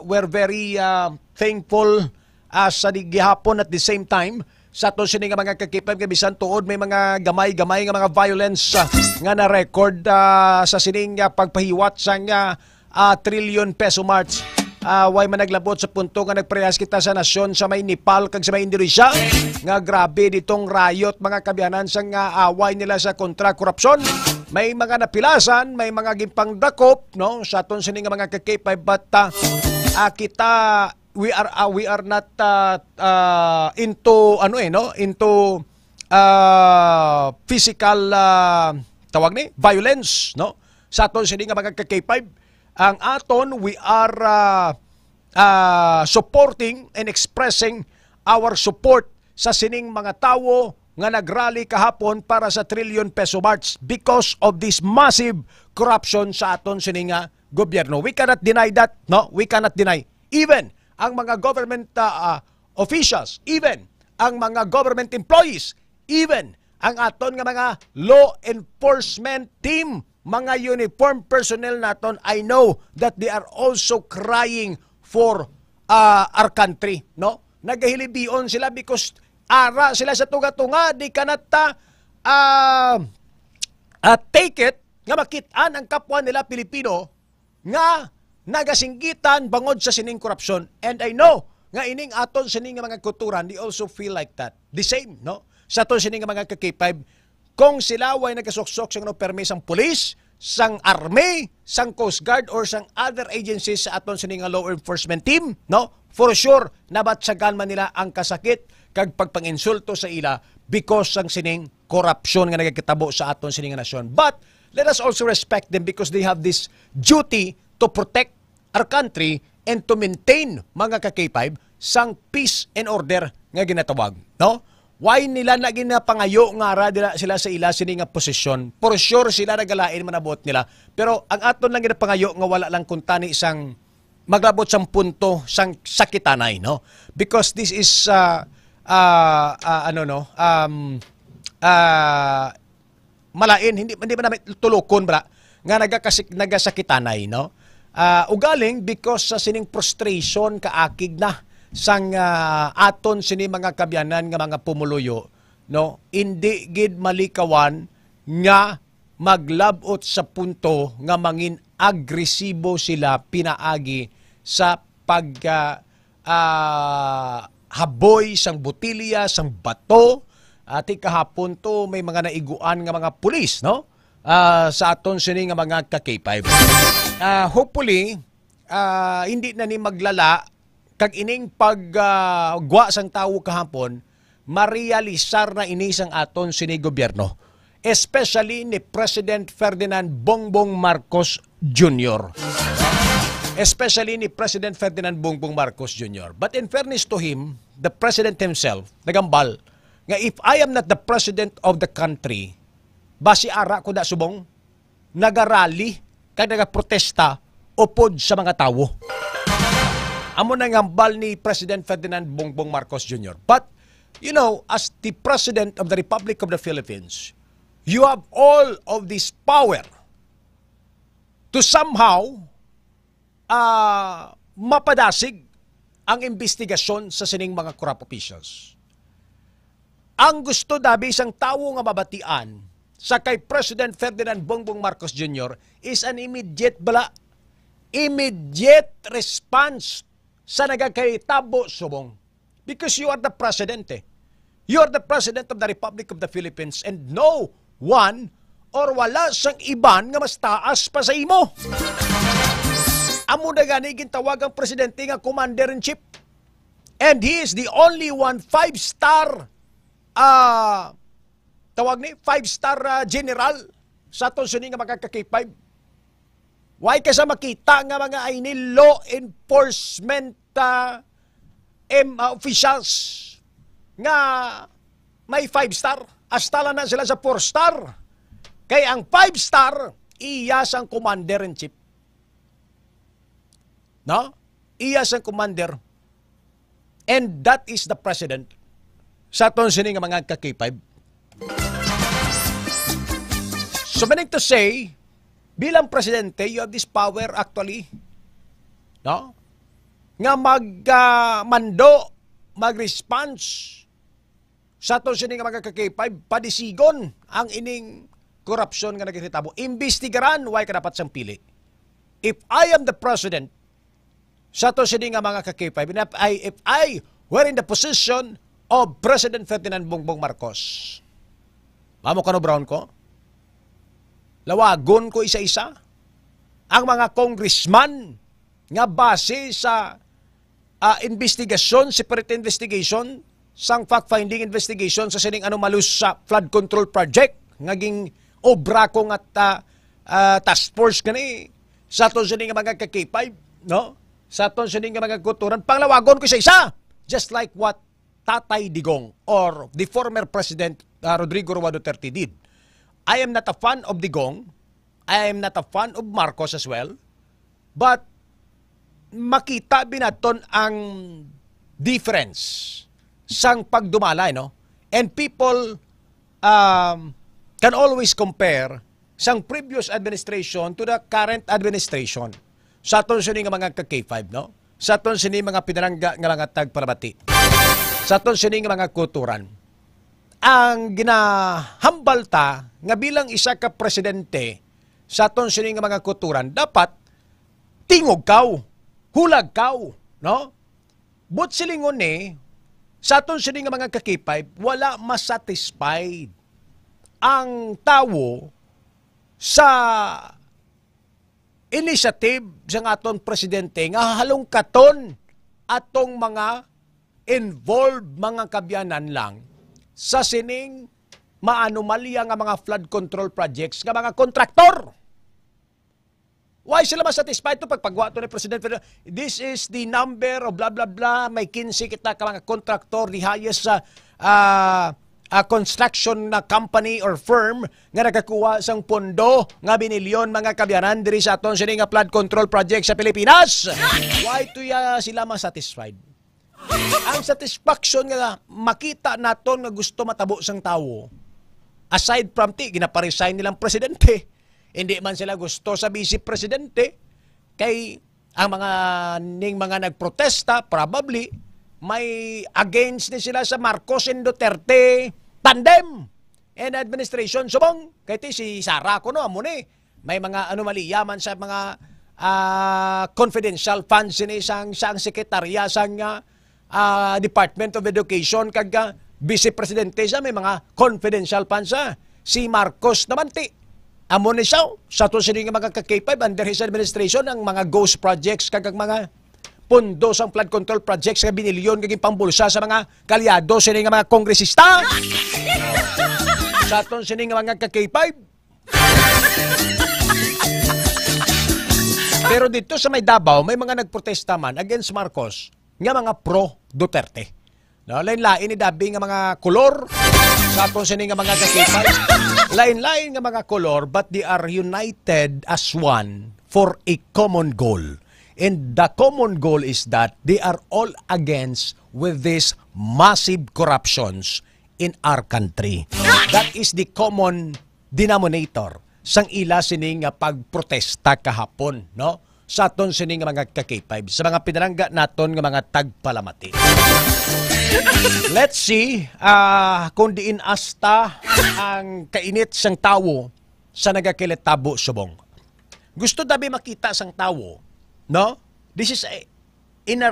Speaker 8: we're very thankful sa gihapon at the same time sa aton sining nga mga kakipay nga bisan tuod may mga gamay-gamay nga mga violence nga na-record sa sining pagpahiwat sang trillion peso march. Way man naglabot sa punto nga nagprehas kita sa nasyon sa may Nepal kag sa may Indonesia nga grabe ditong riot mga kabyanan sa nga away nila sa kontra korupsyon. May mga napilasan, may mga gimpang dakop, no, sa aton sining nga mga kakipay, but kita we are not into physical tawag ni violence, no, sa aton sining nga mga kakipay. Ang aton, we are supporting and expressing our support sa sining mga tawo nga nagrally kahapon para sa trillion peso march because of this massive corruption sa aton sining nga gobyerno. We cannot deny that, no? We cannot deny. Even ang mga government officials, even ang mga government employees, even ang aton nga mga law enforcement team, mga uniform personnel naton, I know that they are also crying for our country, no? Nagahilibion sila because ara sila sa tunga-tunga, di kanat take it nga makitaan ang kapwa nila Pilipino nga nagasinggitan bangod sa sining korupsyon. And I know nga ining aton sining nga mga kulturan, they also feel like that. The same, no? Sa aton sining nga mga kakipay, kung sila way nagasuksok sang permis ang pulis, sang army, sang Coast Guard, or sang other agencies sa aton sining nga law enforcement team, no? For sure, nabatsagan man nila ang kasakit kag pagpanginsulto sa ila because sang sining korupsyon nga nagakitabo sa aton sining nga nasyon. But let us also respect them because they have this duty to protect our country and to maintain mga kakipay sang peace and order nga ginatawag, no? Why nila na ginapangayo nga ra dila sila sa ila sini nga posisyon? For sure sila nagalain manabot nila. Pero ang aton lang ginapangayo nga wala lang kuntani isang maglabot sang punto sang sakitanay, no? Because this is malain, hindi ba namin tulukon bra nga nagasakitanay, no? Ugaling because sa sining frustration kaakig na sang aton sini mga kabyanan nga mga pumuluyo, no, hindi gid malikawan nga maglabot sa punto nga mangin agresibo sila pinaagi sa pag haboy sang botilya, sang bato. Ati kahapon to may mga naiguan nga mga pulis, no, sa aton sini nga mga kakipay. Hopefully hindi na ni maglala kag ining paggwa sang tawo kahapon, marealisar na ini sang aton sini gobyerno, especially ni President Ferdinand Bongbong Marcos Jr. Especially ni President Ferdinand Bongbong Marcos Jr. But in fairness to him, the President himself, nagambal, nga if I am not the President of the country, basi ara ko da subong, nagarally, kag nagaprotesta, upod sa mga tawo. Amo nang hambal ni President Ferdinand Bongbong Marcos Jr. But, you know, as the President of the Republic of the Philippines, you have all of this power to somehow mapadasig ang investigasyon sa sining mga corrupt officials. Ang gusto dabi isang tawo nga mabatian sa kay President Ferdinand Bongbong Marcos Jr. is an immediate response sa nagakahitabo subong. Because you are the President, eh. You are the President of the Republic of the Philippines and no one or wala sang iban nga mas taas pa sa imo. Amo na gani gintawag ang Presidente nga Commander-in-Chief. And he is the only one 5-star tawag ni 5-star general sa aton sini nga makakakipay. Why kasi makita nga mga ini law enforcement officials nga may 5-star. Astala na sila sa 4-star. Kaya ang 5-star iya sang commander-in-chief. No? Iya sang commander. And that is the president sa aton sini nga mga ka-K5. So meaning to say, bilang presidente, you have this power actually. No? Nga magmando, mag-response sa aton sini nga mga ka-K5, padisigon ang ining korupsyon nga nagkitabo. Imbestigaran, why ka dapat sang pili. If I am the president, sa aton sini nga mga ka-K5, if I were in the position of President Ferdinand Bongbong Marcos, mamo ka no brown ko? Lawagon ko isa-isa ang mga congressman nga base sa investigasyon, separate investigation, sang fact-finding investigation sa sining anomalous sa flood control project, ngaging obra ko nga task force kani sa aton sining mga ka-K5, no? Sa aton sining mga kuturan, panglawagon ko isa-isa, just like what Tatay Digong or the former President Rodrigo Roa Duterte did. I am not a fan of Digong. I am not a fan of Marcos as well. But makita binaton ang difference sang pagdumalay, no? And people can always compare sang previous administration to the current administration. Sa aton sini nga mga ka-K5, no? Sa aton sini mga pinarangga nga mga tagparabati. Sa aton sini nga mga kuturan. Ang ginahambal ta nga bilang isa ka presidente sa aton sini nga mga kuturan, dapat tingog kaw, hulag kaw, no? But silingon sa aton sini nga mga ka-K5, wala masatisfied ang tawo sa initiative sa aton presidente nga halongkaton atong mga involved mga kabyanan lang sa sining maanomalya nga mga flood control projects nga mga kontraktor. Why sila masatisfied to pagpagwa to ni President Ferdinand? This is the number of blah blah blah, may 15 kita ka mga kontraktor, the highest construction na company or firm nga nakakuha sang pondo nga binilyon mga kabyanan diri sa aton sini nga flood control project sa Pilipinas. Why to sila masatisfied? Ang satisfaction nga makita naton nga gusto matabo sang tawo, aside from ginaparesign nilang presidente, hindi man sila gusto sa vice presidente, kay ang mga nagprotesta probably may against ni sila sa Marcos and Duterte tandem and administration subong kay si Sara ko no amo ni may mga anomalya man sa mga confidential funds ni sang sekretarya sang Department of Education kag vice presidente sa may mga confidential funds si Marcos naman amo ni siya sa to sini nga mga ka-K5 under his administration ang mga ghost projects kag mga pondo sang flood control projects nga binilyon kag pambulsa sa mga kalyado sini nga mga kongresista. Sa to sini nga mga ka-K5. Pero dito sa may Davao may mga nagprotesta man against Marcos nga mga pro Duterte. No, lain-lain ni dabi nga mga kolor sa aton sini nga mga ka-K5. Lain-lain nga mga kolor but they are united as one for a common goal. And the common goal is that they are all against with these massive corruptions in our country. That is the common denominator sang ila sini nga pagprotesta kahapon, no? Sa aton sini nga mga ka-K5 sa mga pinarangga naton nga mga tagpalamati. Let's see kung diin asta ang kainit sang tawo sa nagakilitabo subong. Gusto dabi makita sang tawo, no? This is in a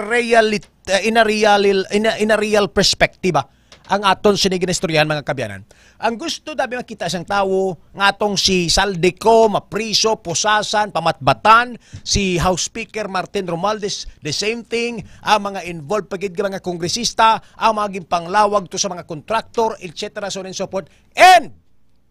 Speaker 8: real perspective ang aton siniginestoryahan mga kabyanan. Ang gusto dabi makita sang tawo nga atong si Saldico mapriso, pusasan, pamatbatan, si House Speaker Martin Romualdez the same thing, ang mga involved pagid mga kongresista, ang mga panglawag to sa mga contractor, etc. so on and so forth, and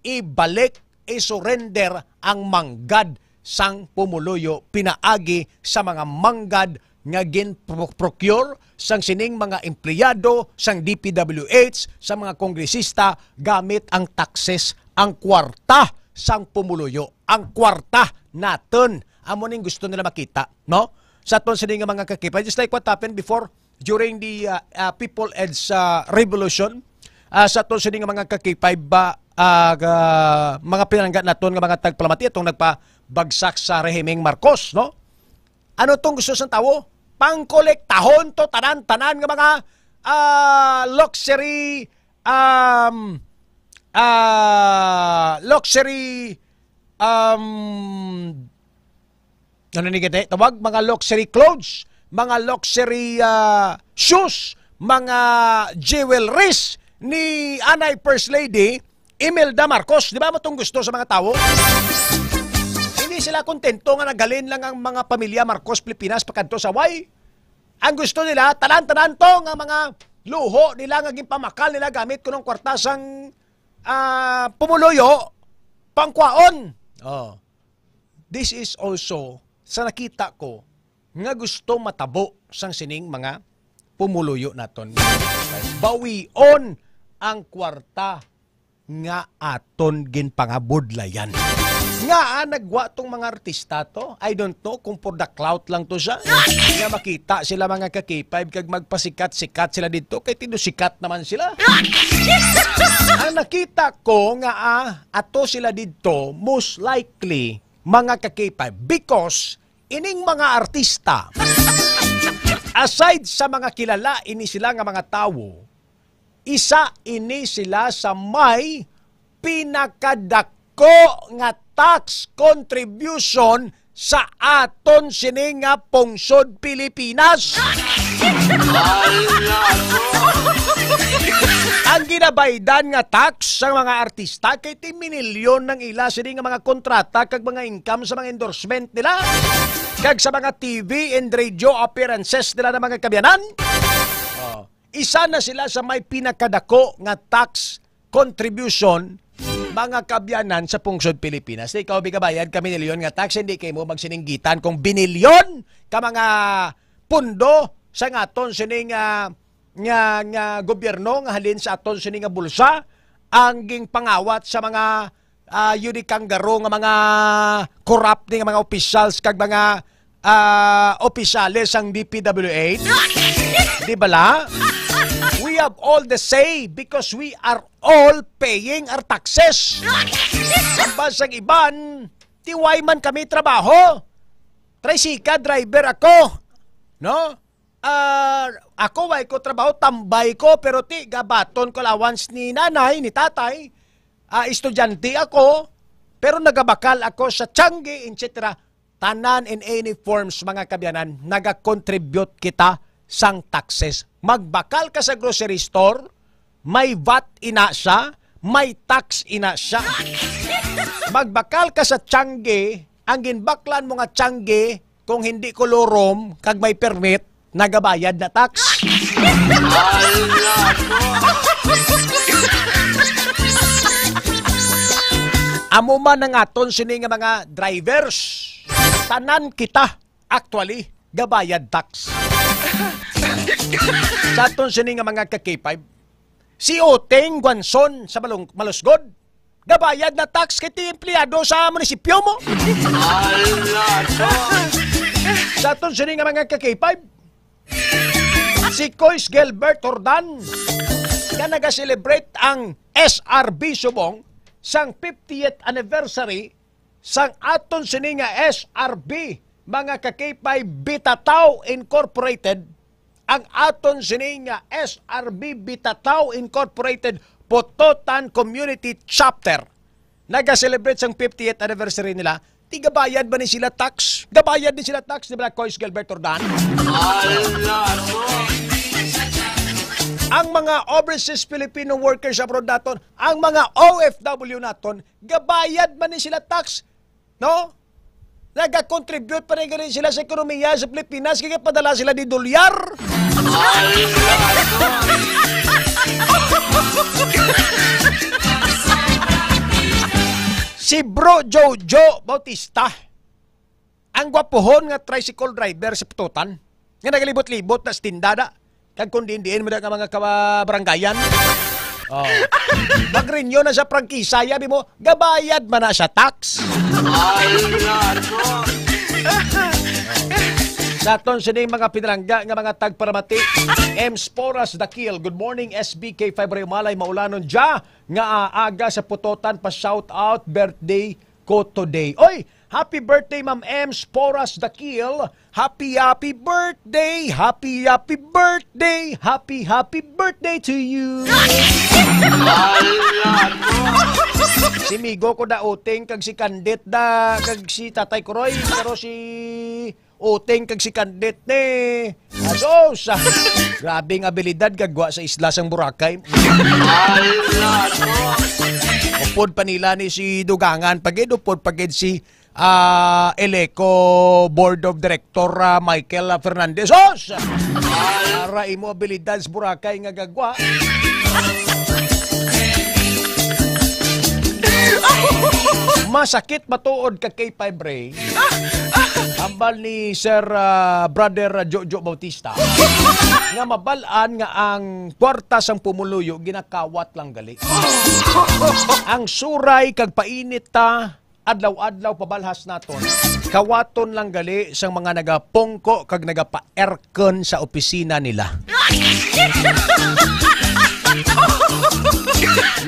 Speaker 8: ibalik, i-surrender ang manggad sang pumuluyo pinaagi sa mga manggad nga gin-procure sang sining mga empleyado, sang DPWH, sa mga kongresista gamit ang taxes, ang kwarta sang pumuluyo. Ang kwarta natin, amo ning gusto nila makita, no? Sa aton sini nga mga kakipay, just like what happened before during the People Edge Revolution, sa aton sini nga mga kakipay ba mga pinanggat naton nga mga tagpalamati atong nagpabagsak sa rehimeng Marcos, no? Ano tong gusto sa tawo? Pangkolektahon to tanan-tanan nga mga luxury ano ni gete tawag, mga luxury clothes, mga luxury shoes, mga jewelries ni Anay First Lady Imelda Marcos. Di ba mo itong gusto sa mga tao? Hindi sila kontento nga nagalin lang ang mga pamilya Marcos Pilipinas pagkanto sa way. Ang gusto nila, tanan-tanan to nga mga luho nila, ngaging pamakal nila gamit ko ng kwartasang pumuluyo, pangkwaon. Oh. This is also sa nakita ko nga gusto matabo sang sining mga pumuluyo naton. Bawion ang kwarta nga aton ginpangabudlayan. Nga nagwa tong mga artista to, I don't know kung for the clout lang to siya. Nga makita sila mga ka-K5 kag magpasikat-sikat sila dito kay sikat naman sila. Ang nakita ko nga ato sila dito most likely mga ka-K5 because ining mga artista aside sa mga kilala ini sila nga mga tao, isa ini sila sa may pinakadako nga tax contribution sa aton sini nga pungsod Pilipinas. Ang ginabaydan nga tax sa mga artista kay 10 milyon ng ila sini nga mga kontrata kag mga income sa mga endorsement nila kag sa mga TV and radio appearances nila ng mga kabyanan. Isa na sila sa may pinakadako nga tax contribution mga kabyanan sa pungsod Pilipinas. Ikaw bigabayad ka milyon nga tax, hindi kayo mo magsininggitan kung binilyon ka mga pundo sa aton sining nga gobyerno nga halin sa aton sining nga bulsa ang ging pangawat sa mga yudikanggaro nga mga corrupt nga mga officials kag mga opisyales ang DPWH. Di bala? We have all the say because we are all paying our taxes. Ang basang iban, tiway man kami trabaho. Tricycle driver ako. No? Ako way ko trabaho, tambay ko, pero ti gabaton ko allowance ni nanay, ni tatay. Estudyante ako, pero nagabakal ako sa Changi, etc. Tanan in any forms, mga kabyanan, nagakontribute kita sang taxes. Magbakal ka sa grocery store, may VAT ina siya, may tax ina siya. Magbakal ka sa Changi, ang ginbaklan mo nga Changi, kung hindi kolorom, kag may permit, nagabayad na tax. Amo man ang aton sini nga mga drivers, tanan kita actually gabayad tax. Sa aton sini nga mga ka-K5, si Oteng Guanson sa Malusgod, gabayad na tax kay ti empleyado sa munisipyo mo. Sa aton sini nga mga ka-K5, si Cois Gilbert Ordan nga naga-celebrate ang SRB Subong sang 50th anniversary sang aton sini nga SRB mga ka-K5 Bitatao Incorporated. Ang aton sini nga SRB Bitatao Incorporated Pototan Community Chapter naga-celebrate sang 50th anniversary nila. Gabayad ba ni sila tax? Gabayad din sila tax ni Cois Gilbert Ordan. Ang mga overseas Filipino workers abroad naton, ang mga OFW naton, gabayad ba ni sila tax? No? Naga-contribute pa rin ganun sila sa ekonomiya sa Pilipinas, kaya padala sila di dolyar. Si Bro Jojo Bautista, ang gwapohon nga tricycle driver sa Pututan, nga nagalibot-libot na stindada, kag kung diin mo na mga kabaranggayan. Oh. Mag-renew na sa prangkisa, yabi mo, gabayad man na sa tax. Sa aton sining mga pinalangga nga mga tagparamati, M. Sporas Dakil, good morning SBK 5 Malay Maulanon dya nga aga sa putotan pa shout out birthday ko today. Oy, happy birthday Ma'am M. Sporas Dakil. Happy birthday, happy birthday, happy birthday to you. Si Migo ko da uting kag si Kandit da kag si Tatay Kuroy pero si uting kag si Kandit ni asos. Grabing abilidad kagwa sa isla sang Boracay. Upod pa nila ni si Dugangan pagid upod pagid si Eleco Board of Director Michael Fernandez. Os! Para imo abilidad sa Boracay nga gagwa. Masakit matuod ka kay Ray. Ambal ni Sir Brother Jojo Bautista nga mabalaan nga ang kwarta sang pumuluyo ginakawat lang gali. Ang suray kag painit ta adlaw-adlaw pabalhas naton. Kawaton lang gali sang mga nagapongko kag nagapa-aircon sa opisina nila.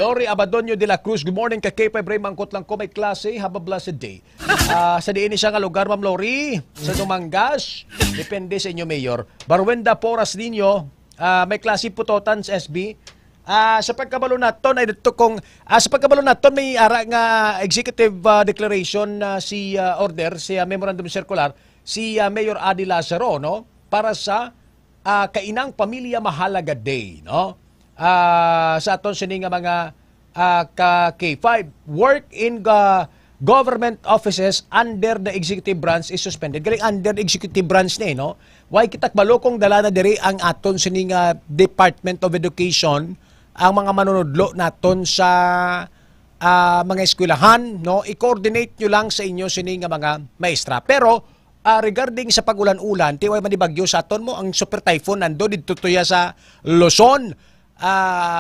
Speaker 8: Lori Abadonio de la Cruz, good morning ka K5 Ray, mangkot lang ko may klase, have a blessed day. Sa diin siya nga lugar, Ma'am Lori, sa Dumangas, depende sa inyo, Mayor. Barwenda Poras ninyo, may klase putotan sa SB. Sa pagkabalo naton, ay dito kong, sa pagkabalo naton, may ara nga executive declaration si order, si memorandum circular, si Mayor Adi Lazaro, no? Para sa Kainang Pamilya Mahalaga Day, no? Sa aton sining nga mga K5 work in government offices under the executive branch is suspended. Galing under executive branch ni, no? Why kitak balokong dala na diri ang aton sining Department of Education ang mga manunudlo naton sa mga eskwelahan, no? I-coordinate nyo lang sa inyo sining nga mga maestra. Pero regarding sa pagulan-ulan, tiway manibagyo sa aton mo ang super typhoon nando dito tuya sa Luzon.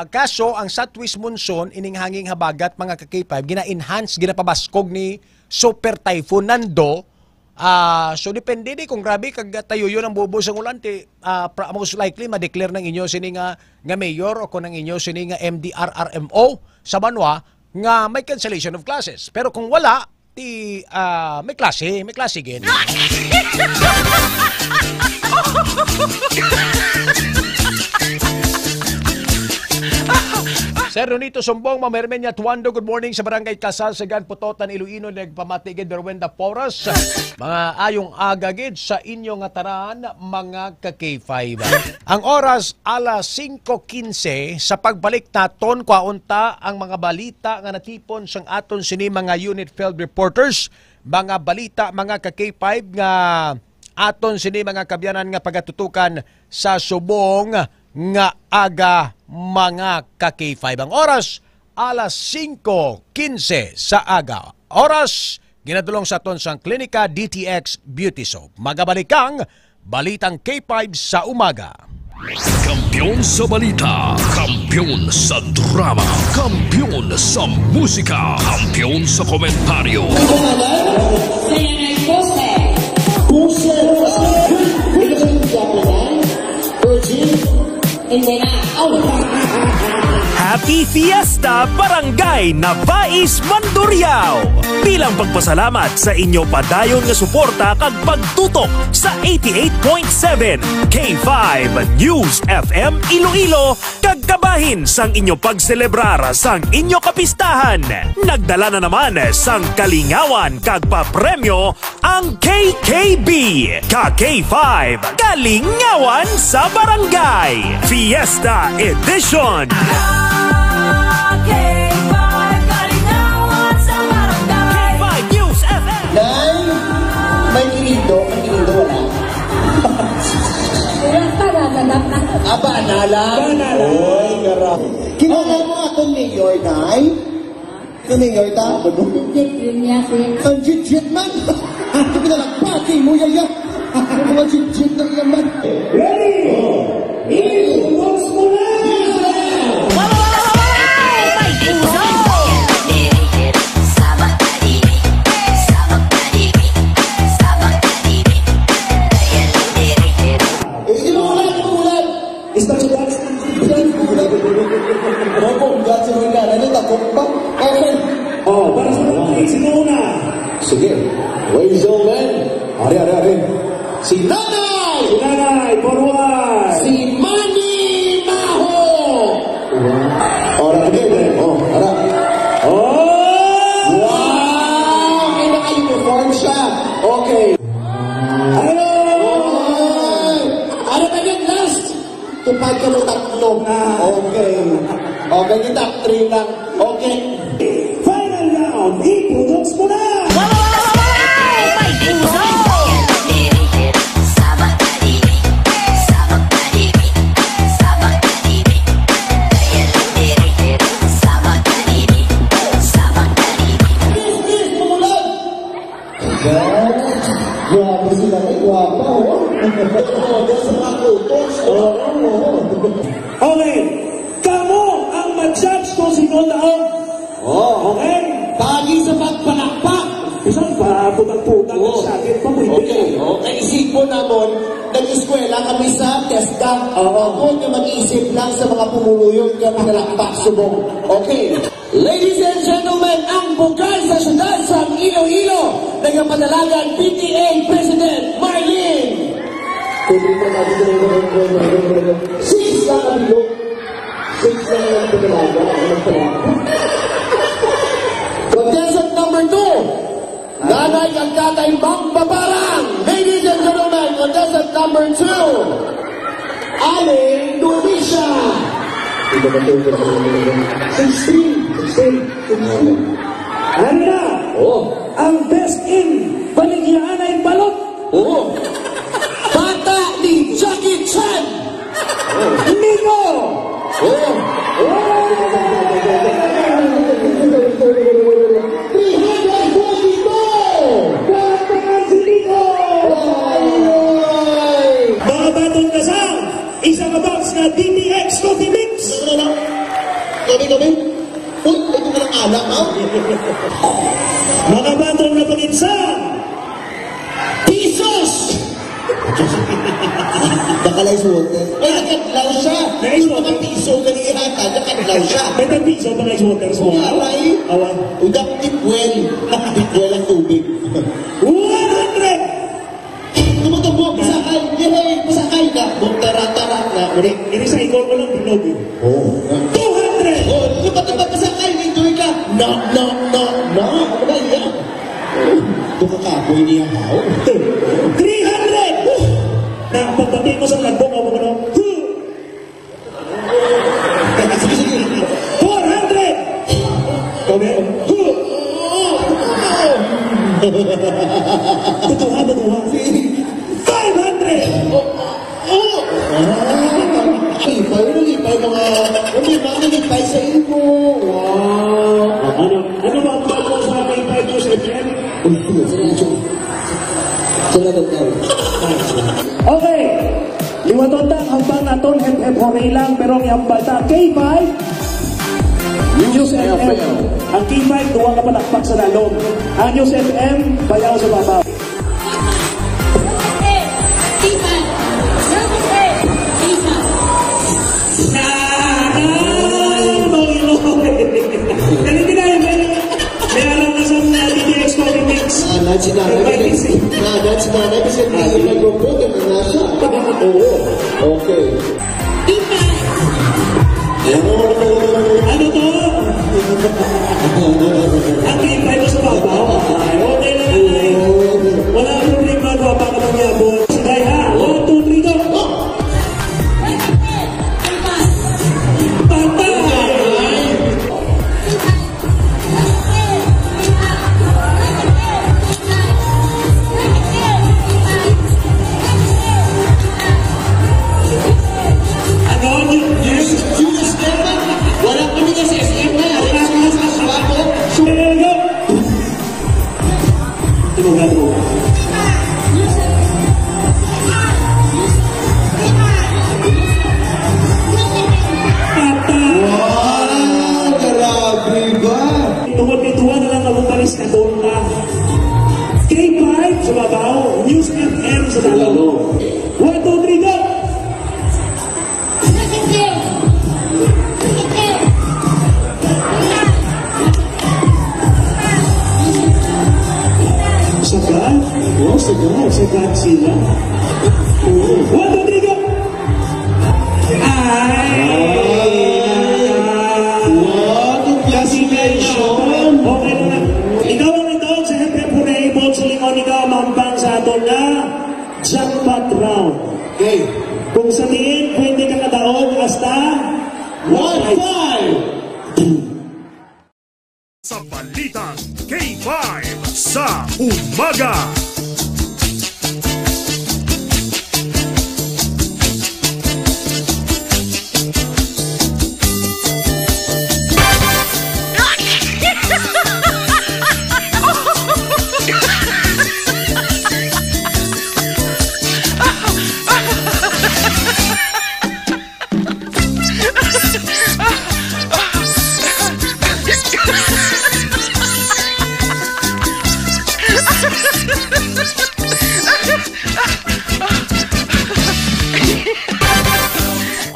Speaker 8: Kaso ang southwest monsoon ining hanging habagat mga ka-K5 gina-enhance, ginapabaskog ni super typhoon nando. So depende di kung grabe kag tayo yun ang bubos ang ulan ti most likely ma-declare ng inyo sini nga mayor o kung ng inyo sini nga MDRRMO sa Banwa nga may cancellation of classes. Pero kung wala ti may klase gin. Sir Ronito Sumbong, Ma'am Hermenia Tuando, good morning sa Barangay Kasal, Sagan, Putotan, Iloilo, nagpamatigid, Berwenda Poras. Mga ayong agagid sa inyong ataran, mga ka-K5. Ang oras, alas 5:15, sa pagbalik naton, kwaunta ang mga balita nga natipon sang aton sini mga unit field reporters, mga balita, mga ka-K5 nga aton sini mga kabyanan nga pagatutukan sa subong nga aga mga ka-K5. Ang oras, alas 5:15 sa aga. Oras, ginadulong sa aton sang Klinika DTX Beauty Soap. Magabalikang balitang K5 sa umaga.
Speaker 1: Kampiyon sa balita, kampiyon sa drama, kampiyon sa musika, kampiyon sa komentaryo.
Speaker 4: Happy Fiesta Barangay Navais Mandurriao! Bilang pagpasalamat sa inyo padayon nga suporta kag pagtutok sa 88.7 K5 News FM Iloilo kag kabahin sang inyo pagselebrar sang inyo kapistahan. Nagdala na naman sang kalingawan kag papremyo ang KKB Ka-K5 Kalingawan sa Barangay Fiesta Edition.
Speaker 10: Nay, may kinido, wala.
Speaker 11: Wala pa naganap na.
Speaker 10: Banala? Oy, garap. Kilala mo akong mayor, Nay? Ito mayor ta?
Speaker 11: Jit yun niya, sir.
Speaker 10: Ang jit man! Ito pinalagpati mo, yaya! Ang mga jit na naman. Ready? Once more! Istasyon. Mabongga sa mga ganun. Takot pa. Okay.
Speaker 12: Oh, para sa mga sino una?
Speaker 10: Sige. Ladies and gentlemen. Ari. Si Nanay!
Speaker 12: Si Nanay, forward!
Speaker 10: Si Manny Maho! Ora, again. Oh, ara.
Speaker 12: Oh!
Speaker 10: Wow! May naka-uniform siya. Okay.
Speaker 12: Hello!
Speaker 10: Ano ba yung last? Tupad ka mo tatlo. Okay. Okay, yung top 3 lang. Okay.
Speaker 12: Final round, i-products mo na!
Speaker 10: Guwapo sila may guwapa, oh. Sa mga kutos,
Speaker 12: Okay, kamo ang mag-judge kung sino taong. Okay?
Speaker 10: Pagi sa pagpanakpak.
Speaker 12: Isang pa, putang-putang sa akin pa mo.
Speaker 10: Okay. Naisip po naman, nag-eskwela kami sa TESDA. Ako na mag-iisip lang sa mga pumuluyong kami nalakpak subong. Okay. Ladies and gentlemen, ang bukal sa syudad sa Iloilo, nagpapadalagan PTA President Marlene. Six lang ang bilog. Six lang ang padalagan. Contestant number 2, Nanay ang Tatay Mang Babarang. Ladies and gentlemen, contestant number 2, Aling Dumisha. 16.
Speaker 12: Ano na? Ang best in Baligyan ay balot.
Speaker 10: Bata ni Jackie Chan.
Speaker 12: Nico. Mga batong kasang, isang box na DTX Coffee Mix.
Speaker 10: Kami. Uy, ito ka ng anak, ha?
Speaker 12: Mga batong na panginsang,
Speaker 10: Pisos! Nakalay sa water. Ay, nakadlaw siya.
Speaker 12: Nice
Speaker 10: Yung mga
Speaker 12: water.
Speaker 10: piso ganihata, nakadlaw siya.
Speaker 12: may tagpiso pa na water sa mga.
Speaker 10: Aray.
Speaker 12: Awan.
Speaker 10: Udang tipwel. Tipwel ang tubig.
Speaker 12: 100!
Speaker 10: Tumutubo, pasakay. Yay, pasakay ka. Tara na.
Speaker 12: Ini sa ikon mo lang binog. 200!
Speaker 10: Oh, lupat pasakay. Enjoy ka. No. Ano ba yan? Ito kakapoy niya, how?
Speaker 12: 300! Na pagpati mo sa lagbong ako ano? 400! Okay? Tutuha. 500!
Speaker 10: Lipay mga nalipay sa imo. Wow.
Speaker 12: Ano ba ang bago sa aking 5 years again? Okay. Liwaton ang hambang naton hep-hep lang pero ang hambang na K5 News FM. Ang K5 duwa ka panakpak sa lalong. Ang News FM bayaw sa babaw.
Speaker 10: That's not episode kasi nag-report na siya. Okay.
Speaker 12: Ano to? Ang K5 sa babaw. Okay lang. sila. 1, 2, 3, go! Congratulations! Okay na. Ikaw ang ito sa February Ball sa lingon, ikaw mambang sa ato na jackpot round. Okay. Kung sabihin, pwede ka kadaog hasta 1-5!
Speaker 4: Sa Balitang K5 sa umaga.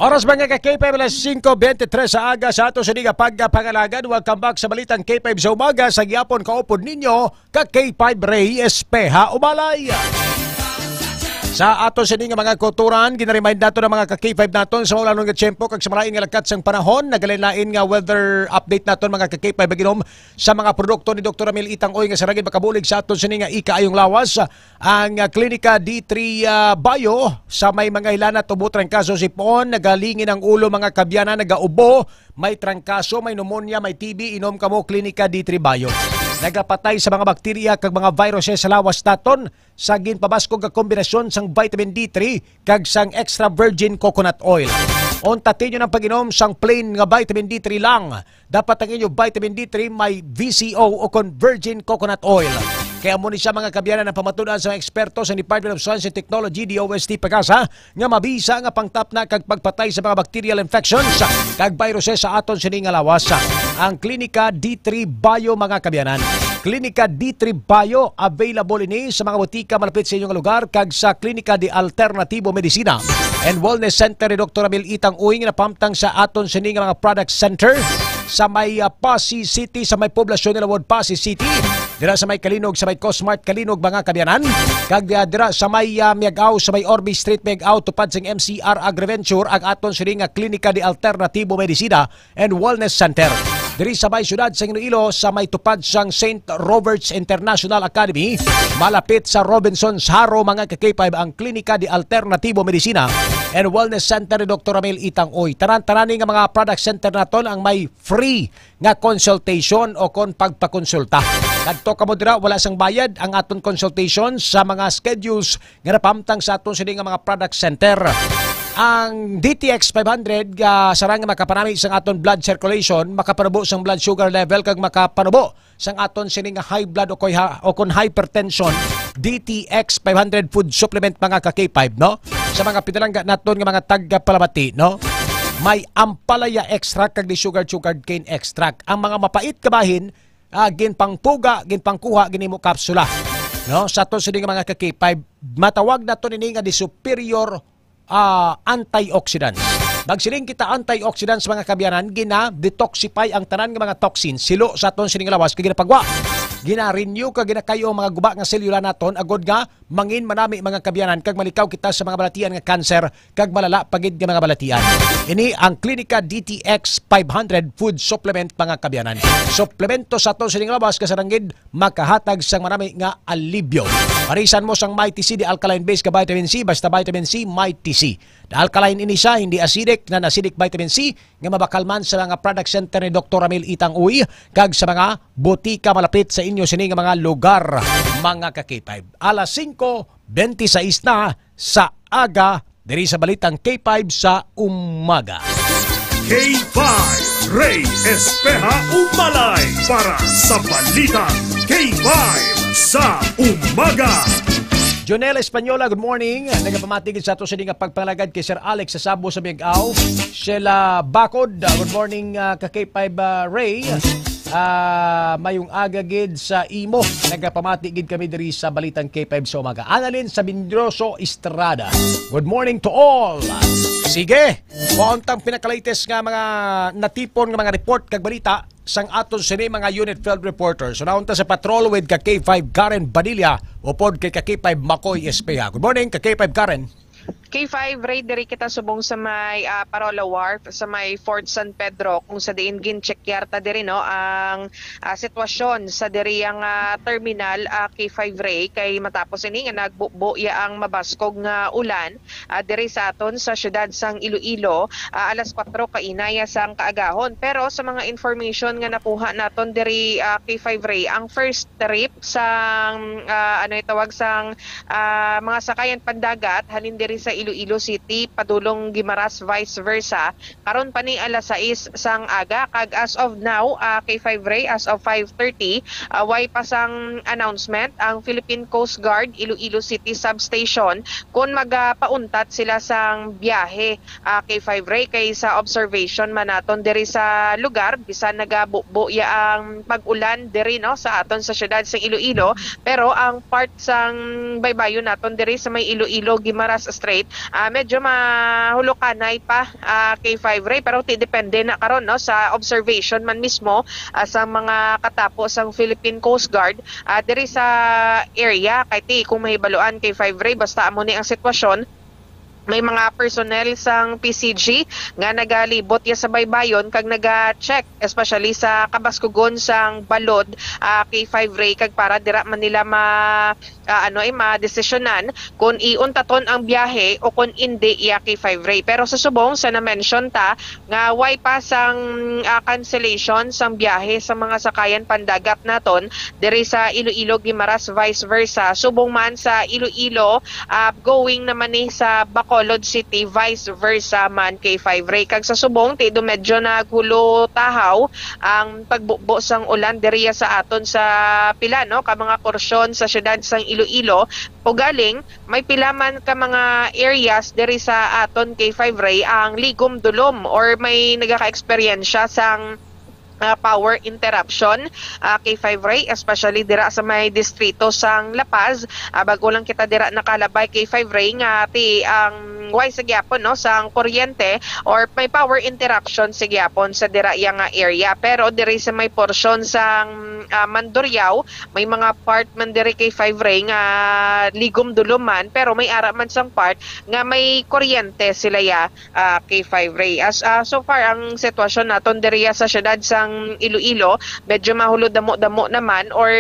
Speaker 4: Oras mga ka-K5 alas 5:23 sa aga sa ato sa Liga Pagpangalagan. Welcome back sa Balitang K5 sa umaga. Sa giyapon kaupod ninyo ka-K5 Ray Espeha Umalay. Sa ato sa mga kulturan, ginaremind nato ng mga ka-K5 naton sa mga lanong tiyempo kag sa malaing nga lakat sang panahon. Nagalain-lain nga weather update naton mga ka-K5 baginom sa mga produkto ni Dr. Amil Itang Oy nga saragin makabulig sa ato sa nga ikaayong lawas. Ang Klinika D3 Bio sa may mga ilana tubot trangkaso sipon, nagalingin ang ulo mga kabyana, nagaubo, may trangkaso, may pneumonia, may TB, inom kamo Klinika D3 Bio. Nagapatay sa mga bakterya kag mga viruses sa lawas naton sa ginpabaskog nga kombinasyon sang vitamin D3 kag sang extra virgin coconut oil. Ontatin nyo ng pag-inom sang plain nga vitamin D3 lang. Dapat ang inyo vitamin D3 may VCO o kon virgin coconut oil. Kaya mo ni siya mga kabyanan ng pamatunan sa mga eksperto sa Department of Science and Technology, DOST Pagasa, nga mabisa nga pangtap na kag pagpatay sa mga bacterial infections kag viruses sa aton sining nga lawas. Ang Klinika D3 Bio mga kabyanan. Klinika D3 Bio available ini sa mga botika malapit sa inyong lugar kag sa Klinika de Alternativo Medicina and Wellness Center ni Dr. Amil Itang Uy nga napamtang sa aton sining nga mga product center sa may Pasig City, sa may poblasyon nila Ward Pasig City. Dira sa may Kalinog, sa may Cosmart Kalinog mga kabyanan. Kag dira sa may Miagaw, sa may Orby Street Miagaw, tupad sing MCR Agriventure ang aton sining nga Klinika de Alternativo Medicina and Wellness Center. Diri sa may syudad sa Iloilo, sa may tupad sang St. Robert's International Academy, malapit sa Robinson's Haro mga ka-K5 ang Klinika de Alternativo Medicina and Wellness Center ni Dr. Amil Itang Oy. Tanan-tanani nga mga product center naton ang may free nga consultation o kon pagpakonsulta. Kadto kamo dira wala sang bayad ang aton consultation sa mga schedules nga napamtang sa aton sini nga mga product center. Ang DTX 500 sarang makapanami sang aton blood circulation, makapanubo sang blood sugar level kag makapanubo sang aton sini nga high blood o kon hypertension. DTX 500 food supplement mga ka-K5 no. Sa mga pinalangga naton nga mga taga-Palamati no. May ampalaya extract kag di sugar cane extract. Ang mga mapait kabahin ginpangpuga, ginpangkuha ginimo kapsula. No, sa aton sini nga mga ka-K5 matawag naton ini nga di superior antioxidants. Magsiling kita antioxidants mga kabyanan, gina-detoxify ang tanan nga mga toxins, silo sa aton sining lawas kag ginapagwa. Gina-renew kag ginakayo ang mga guba nga selula naton agod nga mangin manami mga kabyanan kag malikaw kita sa mga balatian nga cancer kag malala pagid nga mga balatian. Ini ang Klinika DTX 500 food supplement mga kabyanan. Suplemento sa aton sining lawas kasaranggid makahatag sang manami nga alibyo. Parisan mo sang MyTC di alkaline based ka vitamin C, basta vitamin C MyTC. Na alkaline ini siya, hindi acidic, na acidic vitamin C nga mabakalman sa mga product center ni Dr. Amil Itang Uy kag sa mga botika malapit sa inyo sini nga mga lugar mga ka-K5. Alas 5:26 na sa aga diri sa Balitang K5 sa umaga. K5 Ray Espeha Umalay para sa Balitang K5 sa umaga.
Speaker 8: Jonel Espanyola, good morning. Nagapamatigid sa ato sa nga pagpalagad kay Sir Alex sa Sabo sa Miagaw. Sheila Bakod, good morning ka-K5 Ray. mayong agagid sa imo. Nagapamati gid kami diri sa Balitang K5 sa umaga. Annalyn Sabindroso Estrada. Good morning to all. Sige, pauntang pinaka-latest nga mga natipon nga mga report kag balita sang aton sini mga unit field reporters. So naunta sa patrol with ka K5 Karen Badilla upod kay ka K5 Makoy Espeha. Good morning ka K5 Karen.
Speaker 13: K5, raid diri kita subong sa may Parola Wharf, sa may Fort San Pedro, kung sa diin gincheck yarta diri no ang sitwasyon sa diri ang terminal K5 Ray kay matapos ini nga nagbubo ya ang mabaskog nga ulan diri sa aton sa syudad sang Iloilo alas 4 kainaya sang kaagahon. Pero sa mga information nga nakuha naton diri K5 Ray, ang first trip sang ano itawag sang mga sakayan pandagat halin diri sa Iloilo City padulong Guimaras vice versa karon pa ni alas 6 sang aga kag as of now K5 Ray as of 5:30 way pa sang announcement ang Philippine Coast Guard Iloilo City Substation kung magapauntat sila sang biyahe K5 Ray kay sa observation man naton diri sa lugar bisan nagabubo ya ang pag-ulan diri no sa aton sa syudad sa Iloilo pero ang part sang baybayon naton diri sa may Iloilo Guimaras Strait medyo mahulukanay pa K5 Ray pero depende na karon no sa observation man mismo sa mga katapos ang Philippine Coast Guard diri sa area kay kung mahibaluan K5 Ray basta amo ni ang sitwasyon. May mga personnel sang PCG nga nagalibot ya sa baybayon kag naga-check especially sa kabaskugon sang balod K5 Ray kag para dira man nila ma-desisyonan kung iuntaton ang biyahe o kung hindi iya K5 Ray. Pero sa subong sa na-mention ta nga way pa sang cancellation sang biyahe sa mga sakayan pandagat naton diri sa Iloilo Guimaras vice versa subong man sa Iloilo going naman ni sa Bacolod City vice versa man K5 Ray. Kag sa subong tido medyo naghulo tahaw ang pagbubo sang ulan diri sa aton sa pila no ka mga porsyon sa syudad sang Iloilo o galing may pilaman ka mga areas diri sa aton K5 Ray ang ligom dulom or may nagaka-eksperyensya sang power interruption K5 Ray especially dira sa may distrito sang La Paz bago lang kita dira nakalabay K5 Ray nga ti ang way sa gyapon no sang kuryente or may power interruption sa gyapon sa dira yang area pero diri sa may porsyon sang Mandurriao may mga part man diri K5 Ray nga ligom duluman pero may ara man sang part nga may kuryente sila ya K5 Ray as so far ang sitwasyon naton diri sa syudad sang Iloilo medyo mahulod damo-damo naman or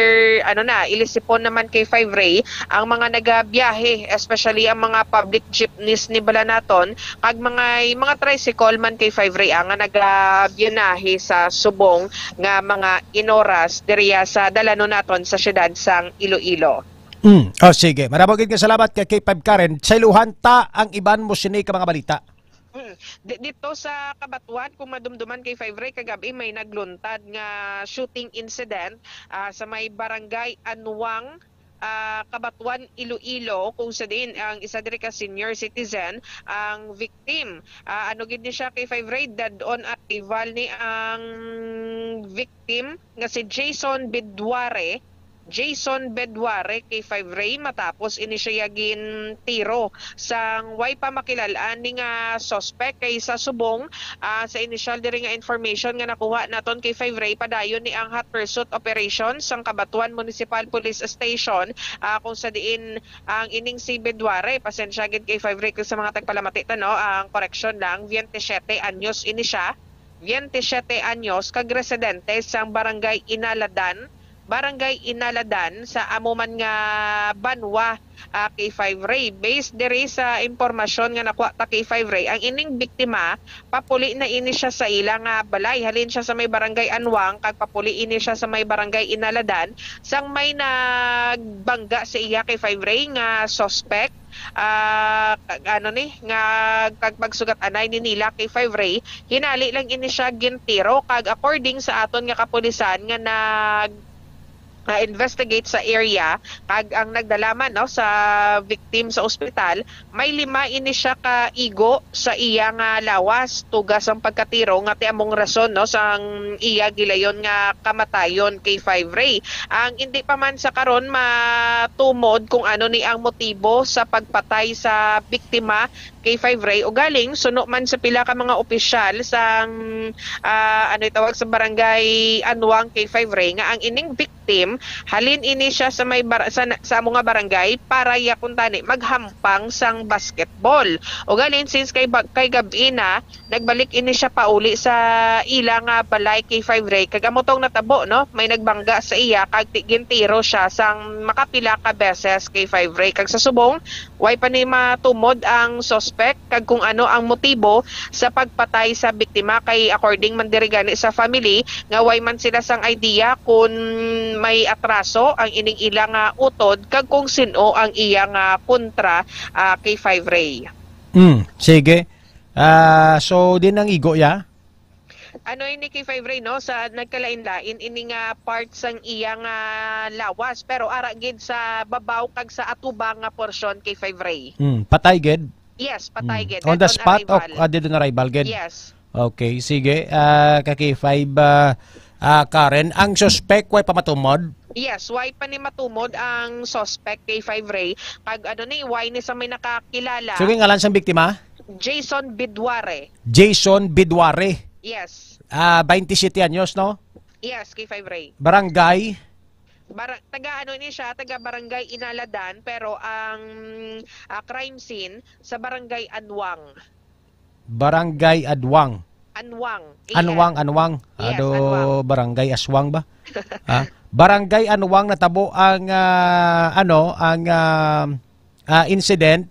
Speaker 13: ilisipon naman K5 Ray ang mga nagabiyahe especially ang mga public jeepneys ni bala naton kag mga tricycle man K5 Ray ang nagabiyahe sa subong nga mga inoras diriya sa dalano naton sa syudad sang Iloilo.
Speaker 8: Sige, marabagin ka salamat kay K5 Karen. Sa iluhan ta ang iban mo sini ka mga balita.
Speaker 13: Dito sa Kabatuan, kung madumduman kay 5 Ray, kagabi may nagluntad nga shooting incident sa may barangay Anwang, Kabatuan, Iloilo, kung sa din ang isa diri ka senior citizen ang victim. Ano gid ni siya kay 5 Ray, dadon arrival ni ang victim nga si Jason Bedware kay 5 Ray matapos ini siya yagin tiro sang way pa makilalaan ni nga suspect kay sa subong sa initial diri nga information nga nakuha naton kay 5 Ray padayon ni ang hot pursuit operation sang Kabatuan Municipal Police Station kung sa diin ang ining si Bedware pasensya gid kay 5 Ray kung sa mga tagpalamati no ang correction lang 27 anyos ini siya 27 anyos kag residente sang Barangay Inaladan sa amuman nga Banwa kay 5 Ray. Based diri sa impormasyon nga nakuha ta kay 5 Ray, ang ining biktima papuli na ini siya sa ilang balay. Halin siya sa may Barangay Anwang kag papuli ini siya sa may Barangay Inaladan sang may nagbangga sa iya kay 5 Ray nga suspect nga kagpagsugat anay ni nila kay 5 Ray hinali lang ini siya gintiro kag according sa aton nga kapulisan nga investigate sa area kag ang nagdalaman no sa victim sa ospital may 5 ini siya ka igo sa iya nga lawas tugas ang pagkatiro nga ti among rason no sang iya gilayon nga kamatayon kay 5 Ray. Ang hindi pa man sa karon matumod kung ano ni ang motibo sa pagpatay sa biktima kay 5 Ray o galing suno man sa pila ka mga opisyal sang ano itawag sa barangay Anwang kay 5 Ray nga ang ining victim halin ini siya sa may sa mga barangay para yakuntani maghampang sang basketball. O galing since kay gabi na nagbalik ini siya pauli sa ila nga balay kay 5 Ray kagamotong natabo no may nagbangga sa iya kag gintiro siya sang makapila ka beses kay 5 Ray kag sa subong way pa ni matumod ang suspect kag kung ano ang motibo sa pagpatay sa biktima kay according man diri gani sa family nga way man sila sang idea kung may atraso ang ining ilang utod kag kung sino ang iyang kontra kay 5 Ray.
Speaker 8: Sige. So din ang igo ya?
Speaker 13: Ano ini kay 5 Ray no sa nagkalain-lain ini nga part sang iyang lawas pero ara gid sa babaw kag sa atubang nga porsyon kay 5 Ray.
Speaker 8: Patay gid?
Speaker 13: Yes, patay gid.
Speaker 8: On the spot o did on arrival gid?
Speaker 13: Yes.
Speaker 8: Okay, sige. Kaki 5 Karen, ang suspect way pa matumod?
Speaker 13: Yes, why pa ni matumod ang suspect kay 5 Ray kag ano ni why ni sa may nakakilala.
Speaker 8: Sige ngalan sang biktima?
Speaker 13: Jason Bidware.
Speaker 8: Jason Bidware.
Speaker 13: Yes.
Speaker 8: 27 anyos no?
Speaker 13: Yes, kay 5 Ray.
Speaker 8: Barangay?
Speaker 13: Taga ano ni siya, taga barangay Inaladan pero ang crime scene sa barangay Anwang.
Speaker 8: Barangay Adwang.
Speaker 13: Anwang.
Speaker 8: Anwang.
Speaker 13: Yes,
Speaker 8: Ado
Speaker 13: Anwang.
Speaker 8: barangay Aswang ba? Barangay Anwang natabo ang incident.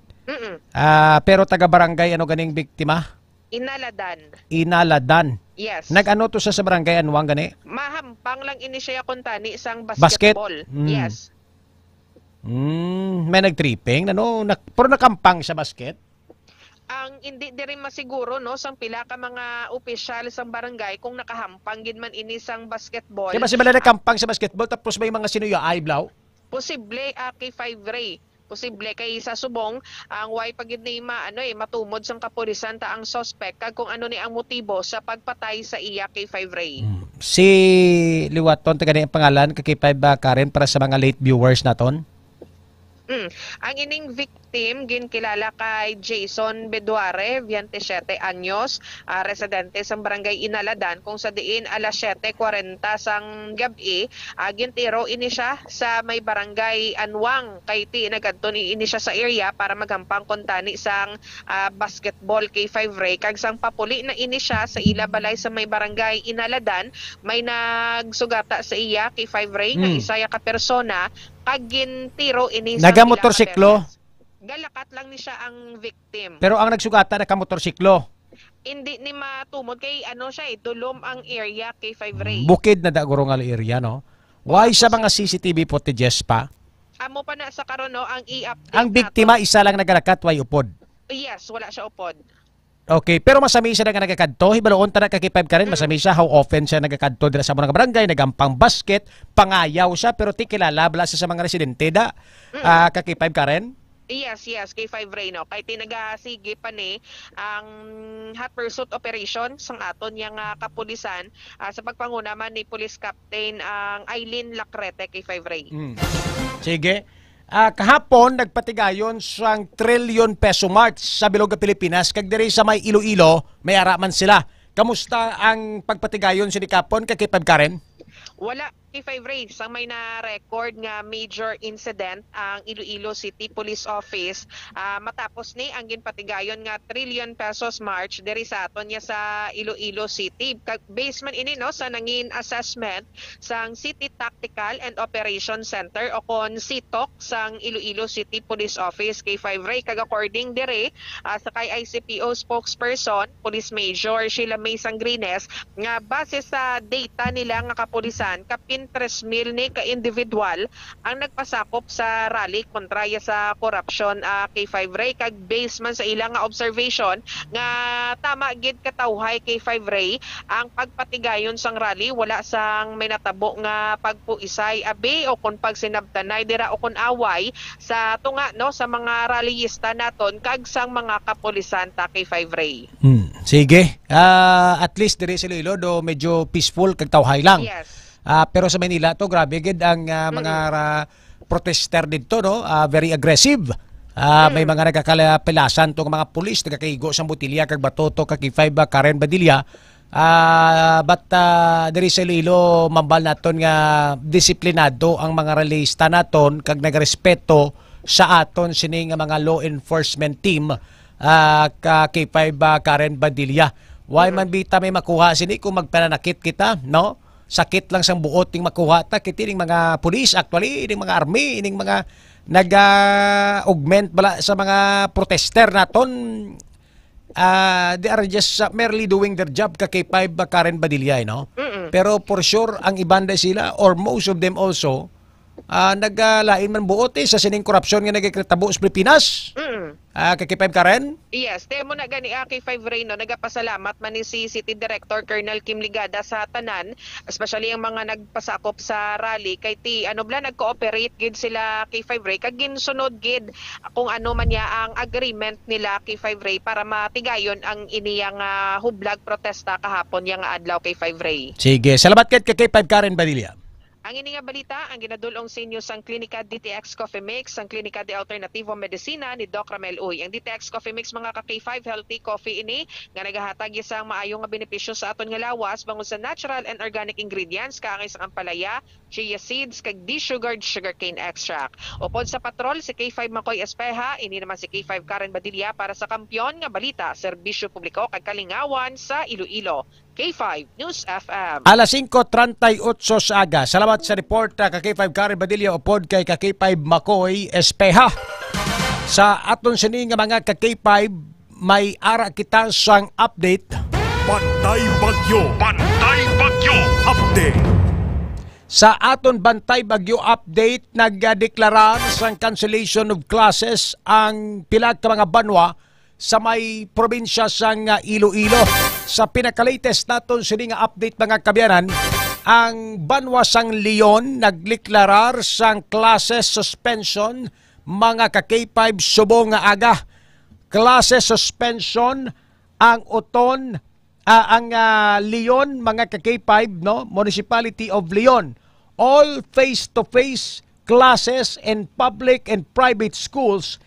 Speaker 8: Pero taga barangay ano ganing biktima? Inaladan.
Speaker 13: Yes.
Speaker 8: Nag-ano to sa barangay Anwang gani?
Speaker 13: Mahampang lang ini siya kuntani isang
Speaker 8: Basket?
Speaker 13: basketball. Yes.
Speaker 8: May nag-tripping pero nakampang sa basket?
Speaker 13: Ang hindi diri masiguro no sang pila ka mga opisyal sang barangay kung nakahampang gid man ini sang basketball.
Speaker 8: Kaya mas bala nakampang sa basketball tapos may mga sinuya ay blaw?
Speaker 13: Posible kay 5 Ray. Posible kay sa subong ang way pagid ni matumod sang kapulisan ta ang suspect kag kung ano ni ang motibo sa pagpatay sa iya kay 5 Ray.
Speaker 8: Si Liwaton taga ang pangalan kay 5 Karen para sa mga late viewers naton?
Speaker 13: Ang ining victim ginkilala kay Jason Beduare, 27 anyos, residente sa barangay Inaladan kung sa diin alas 7:40 sang gabi, gintiro ini siya sa may barangay Anwang kay ti nagadto ni ini siya sa area para maghampang kuntani sang basketball kay 5 Ray kag sang papuli na ini siya sa ila balay sa may barangay Inaladan may nagsugata sa iya kay 5 Ray nga isaya ka persona kagin tiro ini sa
Speaker 8: naga-motorsiklo.
Speaker 13: Galakat lang ni siya ang victim.
Speaker 8: Pero ang nagsugata naka-motorsiklo.
Speaker 13: Hindi ni matumod kay siya dulom ang area kay 5 Ray.
Speaker 8: Bukid na daguro nga area no. Why sa mga CCTV footages pa?
Speaker 13: Amo pa na sa karon no ang i-update.
Speaker 8: Ang biktima isa lang nagalakat way upod.
Speaker 13: Yes, wala siya upod.
Speaker 8: Okay, pero masami siya nga nagakadto. Hibaloon ta na kakipab ka rin. Masami siya how often siya nagakadto dira sa mga barangay, nagampang basket, pangayaw siya, pero ti kilala bala sa mga residente da. Kakipab ka rin?
Speaker 13: Yes, kay 5 Ray no. Kay tinagasige pa ni ang hot pursuit operation sang aton yang kapulisan sa pagpanguna man ni Police Captain ang Eileen Lacrete kay 5 Ray.
Speaker 8: Sige. Kahapon nagpatigayon sang trilyon peso march sa bilog ng Pilipinas kag diri sa may Iloilo may araman sila. Kamusta ang pagpatigayon si Kapon kakipab Karen?
Speaker 13: Wala kay 5 Ray sang may na-record nga major incident ang Iloilo City Police Office matapos ni ang ginpatigayon nga trillion pesos march diri sa aton niya sa Iloilo City. Based man ini no sa nangin assessment sang City Tactical and Operation Center o kon CTOC sang Iloilo City Police Office kay 5 Ray kag according diri sa kay ICPO spokesperson Police Major Sheila May Sangrines nga base sa data nila nga kapulisan kapin 3,000 ni ka-individual ang nagpasakop sa rally kontraya sa korupsyon K5 Ray. Kag based man sa ilang observation nga tama gid katawhay K5 Ray ang pagpatigayon sang rally, wala sang may natabo nga pagpuisay abi o kun pagsinabtanay dira o kun away sa tunga no sa mga rallyista naton kag sang mga kapulisan ta K5 Ray.
Speaker 8: Sige. At least diri sa Iloilo do medyo peaceful kag tawhay lang.
Speaker 13: Yes.
Speaker 8: Pero sa Manila to grabe gid ang mga protester dito no, very aggressive. May mga nagkakalapilasan tong mga pulis nagkakaigo sa botilya kag batoto kag K5 Karen Badilla. But diri sa Iloilo mambal naton nga disiplinado ang mga rallyista naton kag nagrespeto sa aton sini nga mga law enforcement team ka K5 Karen Badilla. Why man bita may makuha sini kung magpananakit kita, no? Sakit lang sang buot ting makuha ta kiti ning mga pulis, actually ning mga army, ning mga nag-augment bala sa mga protester naton. They are just merely doing their job ka K5 Karen Badilla, no? Pero for sure ang ibanda sila or most of them also naglain man buot sa sining korupsyon nga nagkatabo sa Pilipinas. K5 Karen?
Speaker 13: Yes, demo na gani K5 Ray no, nagapasalamat man ni si City Director Colonel Kim Ligada sa tanan, especially ang mga nagpasakop sa rally kay ti ano bla nag-cooperate gid sila K5 Ray kag ginsunod gid kung ano man ya ang agreement nila K5 Ray para matigayon ang iniyang hublag protesta kahapon yang adlaw K5 Ray.
Speaker 8: Sige, salamat kay K5 Karen Badilla.
Speaker 13: Ang ini nga balita, ang ginadulong sa inyo sang Klinika DTX Coffee Mix, ang Klinika de Alternativo Medicina ni Doc Ramel Uy. Ang DTX Coffee Mix mga ka-K5 healthy coffee ini nga nagahatag isang maayong nga benepisyo sa aton nga lawas bangod sa natural and organic ingredients kaangay sa ampalaya, chia seeds kag desugared sugarcane extract. Upod sa patrol si K5 Makoy Espeha, ini naman si K5 Karen Badilla para sa kampyon nga balita, serbisyo publiko kag kalingawan sa Iloilo. K5 News FM.
Speaker 8: Alas 5:38 sa aga. Salamat sa report ka K5 Karen Badilla upod kay K5 Makoy Espeha. Sa aton sini nga mga K5 may ara kita sang update.
Speaker 4: Bantay Bagyo. Bantay Bagyo update.
Speaker 8: Sa aton Bantay Bagyo update, nagdeklarar sang cancellation of classes ang pila ka mga banwa sa may probinsya sang Iloilo. Sa pinaka-latest naton sini nga update mga kabyanan, ang banwa sang Leon nagdeklarar sang classes suspension mga ka-K5 subong nga aga. Classes suspension ang uton ang Leon mga ka-K5 no, Municipality of Leon. All face-to-face classes in public and private schools,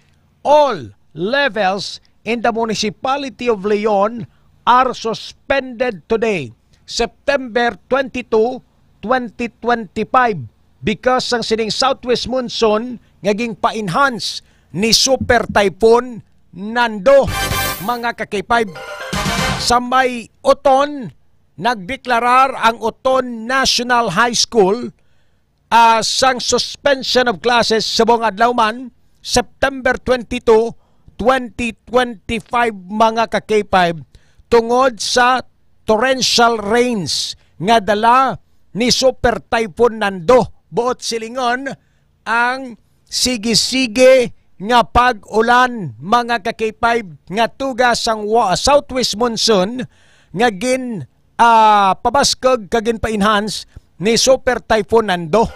Speaker 8: all levels in the Municipality of Leon are suspended today, September 22, 2025 because ang sining southwest monsoon naging pa-enhance ni Super Typhoon Nando mga ka-K5. Sa may Uton, nagdeklarar ang Uton National High School sang suspension of classes sa buong adlaw man, September 22, 2025 mga ka-K5 tungod sa torrential rains nga dala ni Super Typhoon Nando. Buot silingon ang sige-sige nga pag-ulan mga ka-K5 nga tugas ang southwest monsoon nga gin pabaskog kagin pa-enhance ni Super Typhoon Nando.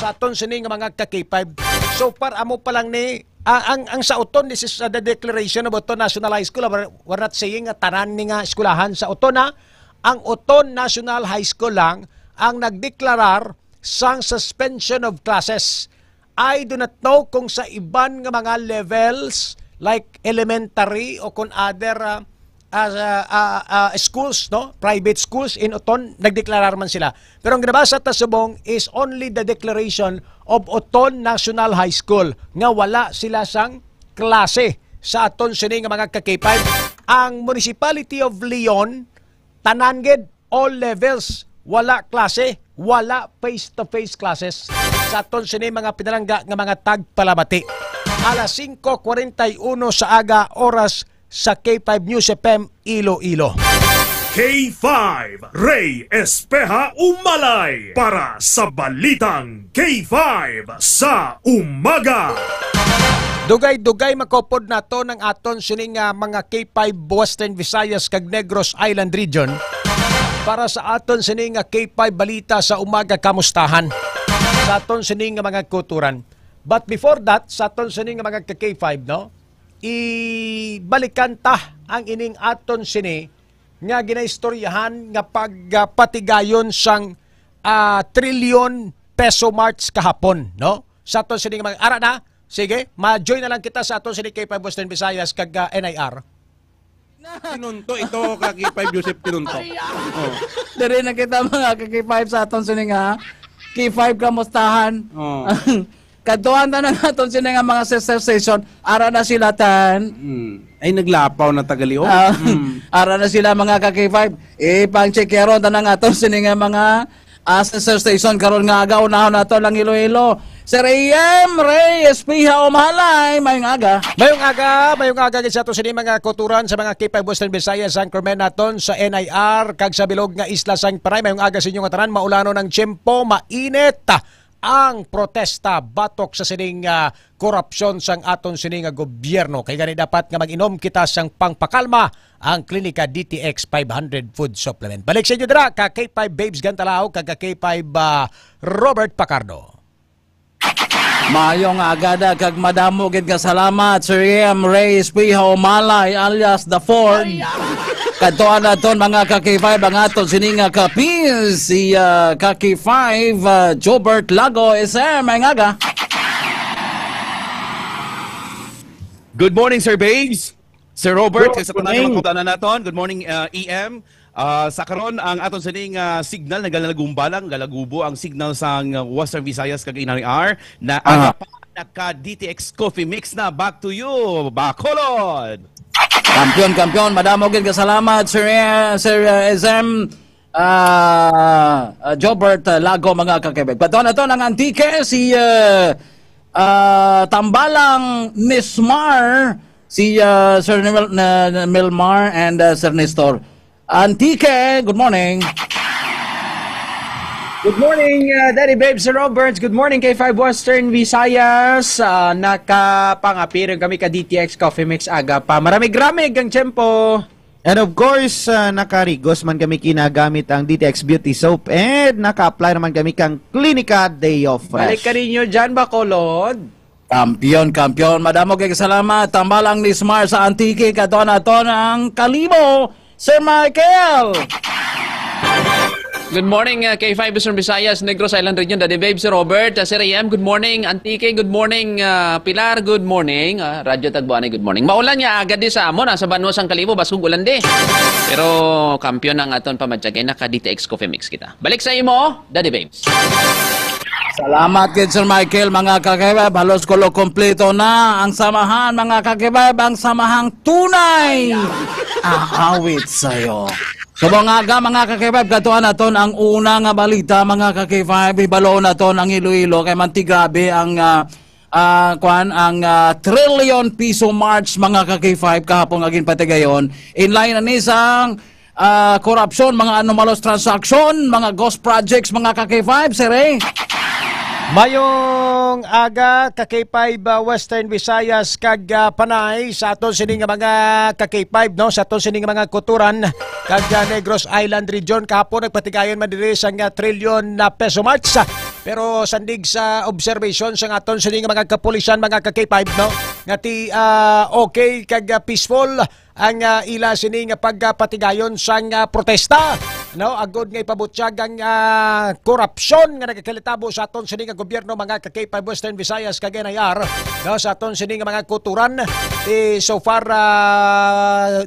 Speaker 8: Sa aton sini nga mga ka-K5. So para amo pa lang ni ang sa Uton, this is the declaration of Uton National High School. We're not saying tanan ni nga eskulahan sa Uton na. Ang Uton National High School lang ang nagdeklarar sang suspension of classes. I do not know kung sa iban nga mga levels like elementary o kung other schools, no, private schools in Uton, nagdeklarar man sila. Pero ang ginabasa ta subong is only the declaration of Uton National High School nga wala sila sang klase sa aton sini nga mga ka-K5. Ang Municipality of Leon, tanan gid all levels, wala klase, wala face-to-face classes sa aton sini mga pinalangga nga mga tagpalabati. Alas 5:41 sa aga oras sa K5 News FM Iloilo.
Speaker 4: K5 Ray Espeja Umalay para sa Balitang K5 sa Umaga.
Speaker 8: Dugay-dugay makopod na to ng aton sining mga K5 Western Visayas kag Negros Island Region para sa aton sining K5 Balita sa Umaga kamustahan sa aton sining mga kuturan. But before that, sa aton sining mga K5, no, ibalikan ta ang ining aton sini nga ginaistoryahan nga pagpatigayon sang trillion peso march kahapon, no? Sa aton sining mga ara na. Sige, ma-join na lang kita sa aton sining K5 Western Visayas kag NIR.
Speaker 14: Tinunto ito K5 Joseph tinunto.
Speaker 15: Oh. Dere na kita mga K5 sa aton sining K5 kamustahan. Oh. Kaduan na aton sining mga sister station, ara na sila tan.
Speaker 14: Ay naglapaw na tagali
Speaker 15: Ara na sila mga K5. Pang checkero na aton sining mga sister station karon nga aga unahon nato lang Iloilo. Sir A.M. Ray Espeja Umalay, mayong aga.
Speaker 8: Mayong aga sa ato sini mga kuturan sa mga K5 Western Visayas anchorman naton sa NIR kag sa bilog nga isla sang Paray. Mayong aga sa inyong tanan, maulano ng tiyempo, mainit ang protesta batok sa sining korupsyon sang aton sining gobyerno. Kay gani dapat nga mag-inom kita sang pangpakalma ang Klinika DTX 500 Food Supplement. Balik sa inyo dira ka K5 Babes Gantalao kag K5 Robert Pacardo.
Speaker 15: Mayong agada kag madamo gid ka salamat Sir M. Ray Espeja Umalay alias The Ford. Kadtuan naton mga K5 ang aton sininga kapis si K5 Jobert Lago SM mayong aga.
Speaker 14: Good morning Sir Babes. Sir Robert,
Speaker 15: Good
Speaker 14: sa
Speaker 15: morning.
Speaker 14: tanang naton. Good morning EM. Sa karon ang aton sining signal nagalagumbalang galagubo ang signal sang Western Visayas kag NIR na aga pa naka DTX Coffee Mix na. Back to you, Bacolod.
Speaker 15: Kampiyon, madamo gid ka salamat Sir SM Jobert Lago mga kakibig. Pato na to ng antike si Tambalang Nismar, si Sir Milmar and Sir Nestor. Antike, good morning.
Speaker 16: Good morning, Daddy Babe, Sir Roberts. Good morning, K5 Western Visayas. Nakapangapirin kami ka DTX Coffee Mix aga pa. Maramig-ramig ang tiyempo.
Speaker 17: And of course, nakarigos man kami kinagamit ang DTX Beauty Soap and naka-apply naman kami kang Klinika Day of Fresh.
Speaker 16: Balik ka rin nyo dyan, Bacolod.
Speaker 15: Kampiyon. Madamo kay salamat. Tambalang Nismar sa Antike. Katon ang Kalibo. Sir Michael!
Speaker 18: Good morning, K5 Western Visayas, Negros Island Region, Daddy Babe, Sir Robert, Sir AM, good morning, Antike, good morning, Pilar, good morning, Radyo Tagbuanay, good morning. Maulan niya agad di sa amon, sa Banuas ang Kalibo, baskong ulan di. Pero kampiyon ang aton pamadyagay, naka-DTX Coffee Mix kita. Balik sa imo, Daddy Babes.
Speaker 15: Salamat kay Sir Michael, mga kakibab. Halos kulo kompleto na ang samahan, mga kakibab. Ang samahang tunay aawit sa'yo. So mga kakibab, katuan naton ang una nga balita, mga kakibab. Ibalo naton ang Iloilo kay mantigrabe ang trillion piso march, mga kakibab, kahapon agin patigayon. In line na nisang korupsyon, mga anomalous transaction, mga ghost projects, mga kakibab, Sir Ray.
Speaker 8: Mayong aga K5 Western Visayas kag Panay sa aton sining mga K5 no, sa aton sining mga kuturan kag Negros Island Region kahapon nagpatigayon man diri sa trillion na peso march. Pero sandig sa observation sa aton sining mga kapulisan, mga K5 no, ngati okay kag peaceful ang ila sining pagpatigayon sa protesta. No, agod nga ipabutyag ang korupsyon nga nagakalitabo sa aton sining gobyerno, mga K5 Western Visayas kag NIR, no, sa aton sining mga kuturan. So far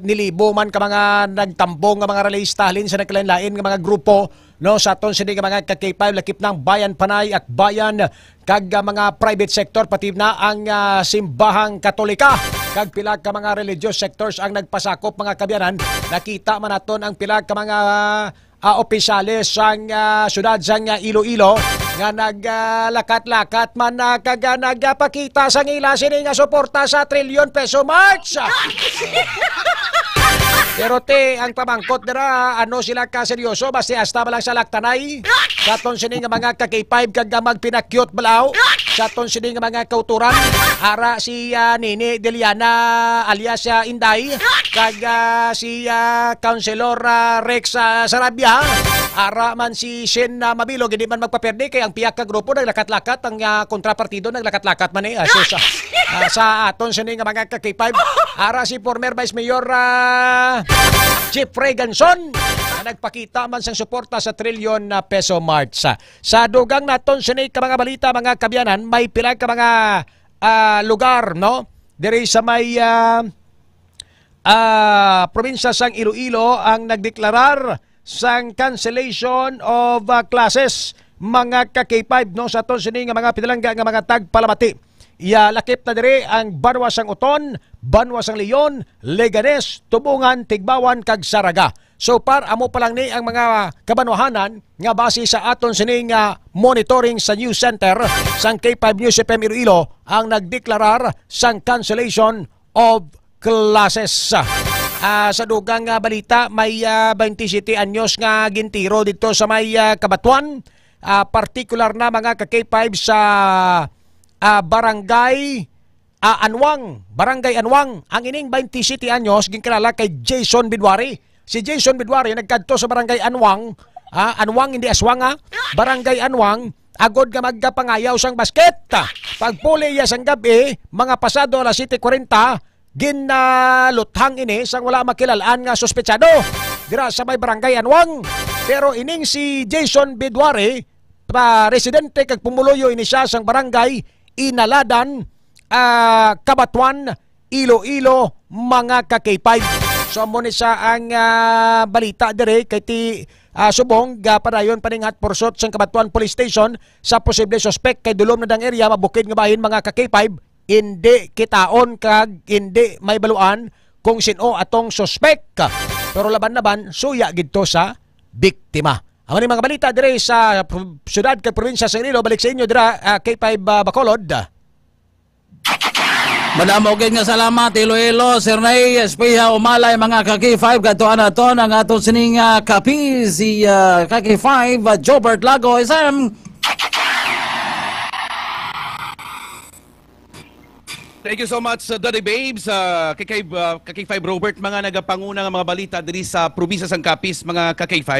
Speaker 8: nilibo man ka mga nagtambong nga mga realista halin sa naglain-lain nga mga grupo, no, sa aton sining mga K5 lakip ng Bayan Panay at Bayan kag mga private sector pati na ang simbahang Katolika kag pila ka mga religious sectors ang nagpasakop, mga kabyanan. Nakita man naton ang pila ka mga opisyales sang syudad sang Iloilo nga naglakat-lakat man kag nagpakita sang ila sini nga suporta sa trillion peso march. Pero ang pamangkot nila, ano sila ka seryoso, basta hasta ba lang sa laktanay? Sa ton sini nga mga ka-K5 kag magpinakyot balaw. Sa ton sini nga mga kauturan, ara si Nini Deliana alias Inday, kag si Councilor Rex Sarabia, ara man si Shen Mabilog, hindi man magpaperde kay ang piyak ka grupo naglakat-lakat, ang kontrapartido naglakat-lakat man sa aton sini nga mga ka-K5, ara si former Vice Mayor Jeffrey Ganson na nagpakita man sang suporta sa trilyon na peso march. Sa dugang naton sini ka mga balita mga kabyanan, may pila ka mga lugar no diri sa may probinsya sang Iloilo ang nagdeklarar sang cancellation of classes mga ka-K5 no sa aton sini nga mga pinalangga nga mga tagpalamati. Lakip na diri ang Banwa sang Uton, Banwa sang Leon, Leganes, Tubungan, Tigbawan kag Saraga. So amo pa lang ni ang mga kabanwahanan nga base sa aton sining monitoring sa news center sang K5 News FM Iloilo ang nagdeklarar sang cancellation of classes. Sa dugang balita may 27 anyos nga gintiro dito sa may Kabatuan, particular na mga ka-K5 sa Barangay Anwang. Ang ining 27 anyos ginkalala kay Jason Bidwari. Si Jason Bidwari nagkadto sa Barangay Anwang, Anwang hindi Aswang Barangay Anwang, agod nga magkapangayaw sang basket. Pagpuli iya sang gabi, mga pasado alas 7:40, ginaluthang ini sang wala makilalaan nga suspetsado dira sa may Barangay Anwang. Pero ining si Jason Bidwari, residente kag pumuluyo ini siya sang barangay Inaladan, Kabatuan, Iloilo, mga ka-K5. So mo ni sa ang balita dire kay ti subong padayon paningat porsot sang Kabatuan Police Station sa posible suspect kay dulom na dang area mabukid nga bahin mga ka-K5, hindi kitaon kag hindi may baluan kung sino atong suspect. Pero laban-laban suya gidto sa biktima. Ang mga balita dire sa syudad kag probinsya sa Iloilo, balik sa inyo dira K5 Bacolod.
Speaker 15: Madamo gid nga salamat Iloilo, Sir Nay, Espiha Umalay mga ka-K5 kadtuan naton ang aton sining kapi si ka-K5 Jobert Lago isam.
Speaker 14: Thank you so much, Daddy Babes. Kay-K5 Robert, mga nagapanguna nga mga balita diri sa probinsya sang Capiz, mga ka-K5.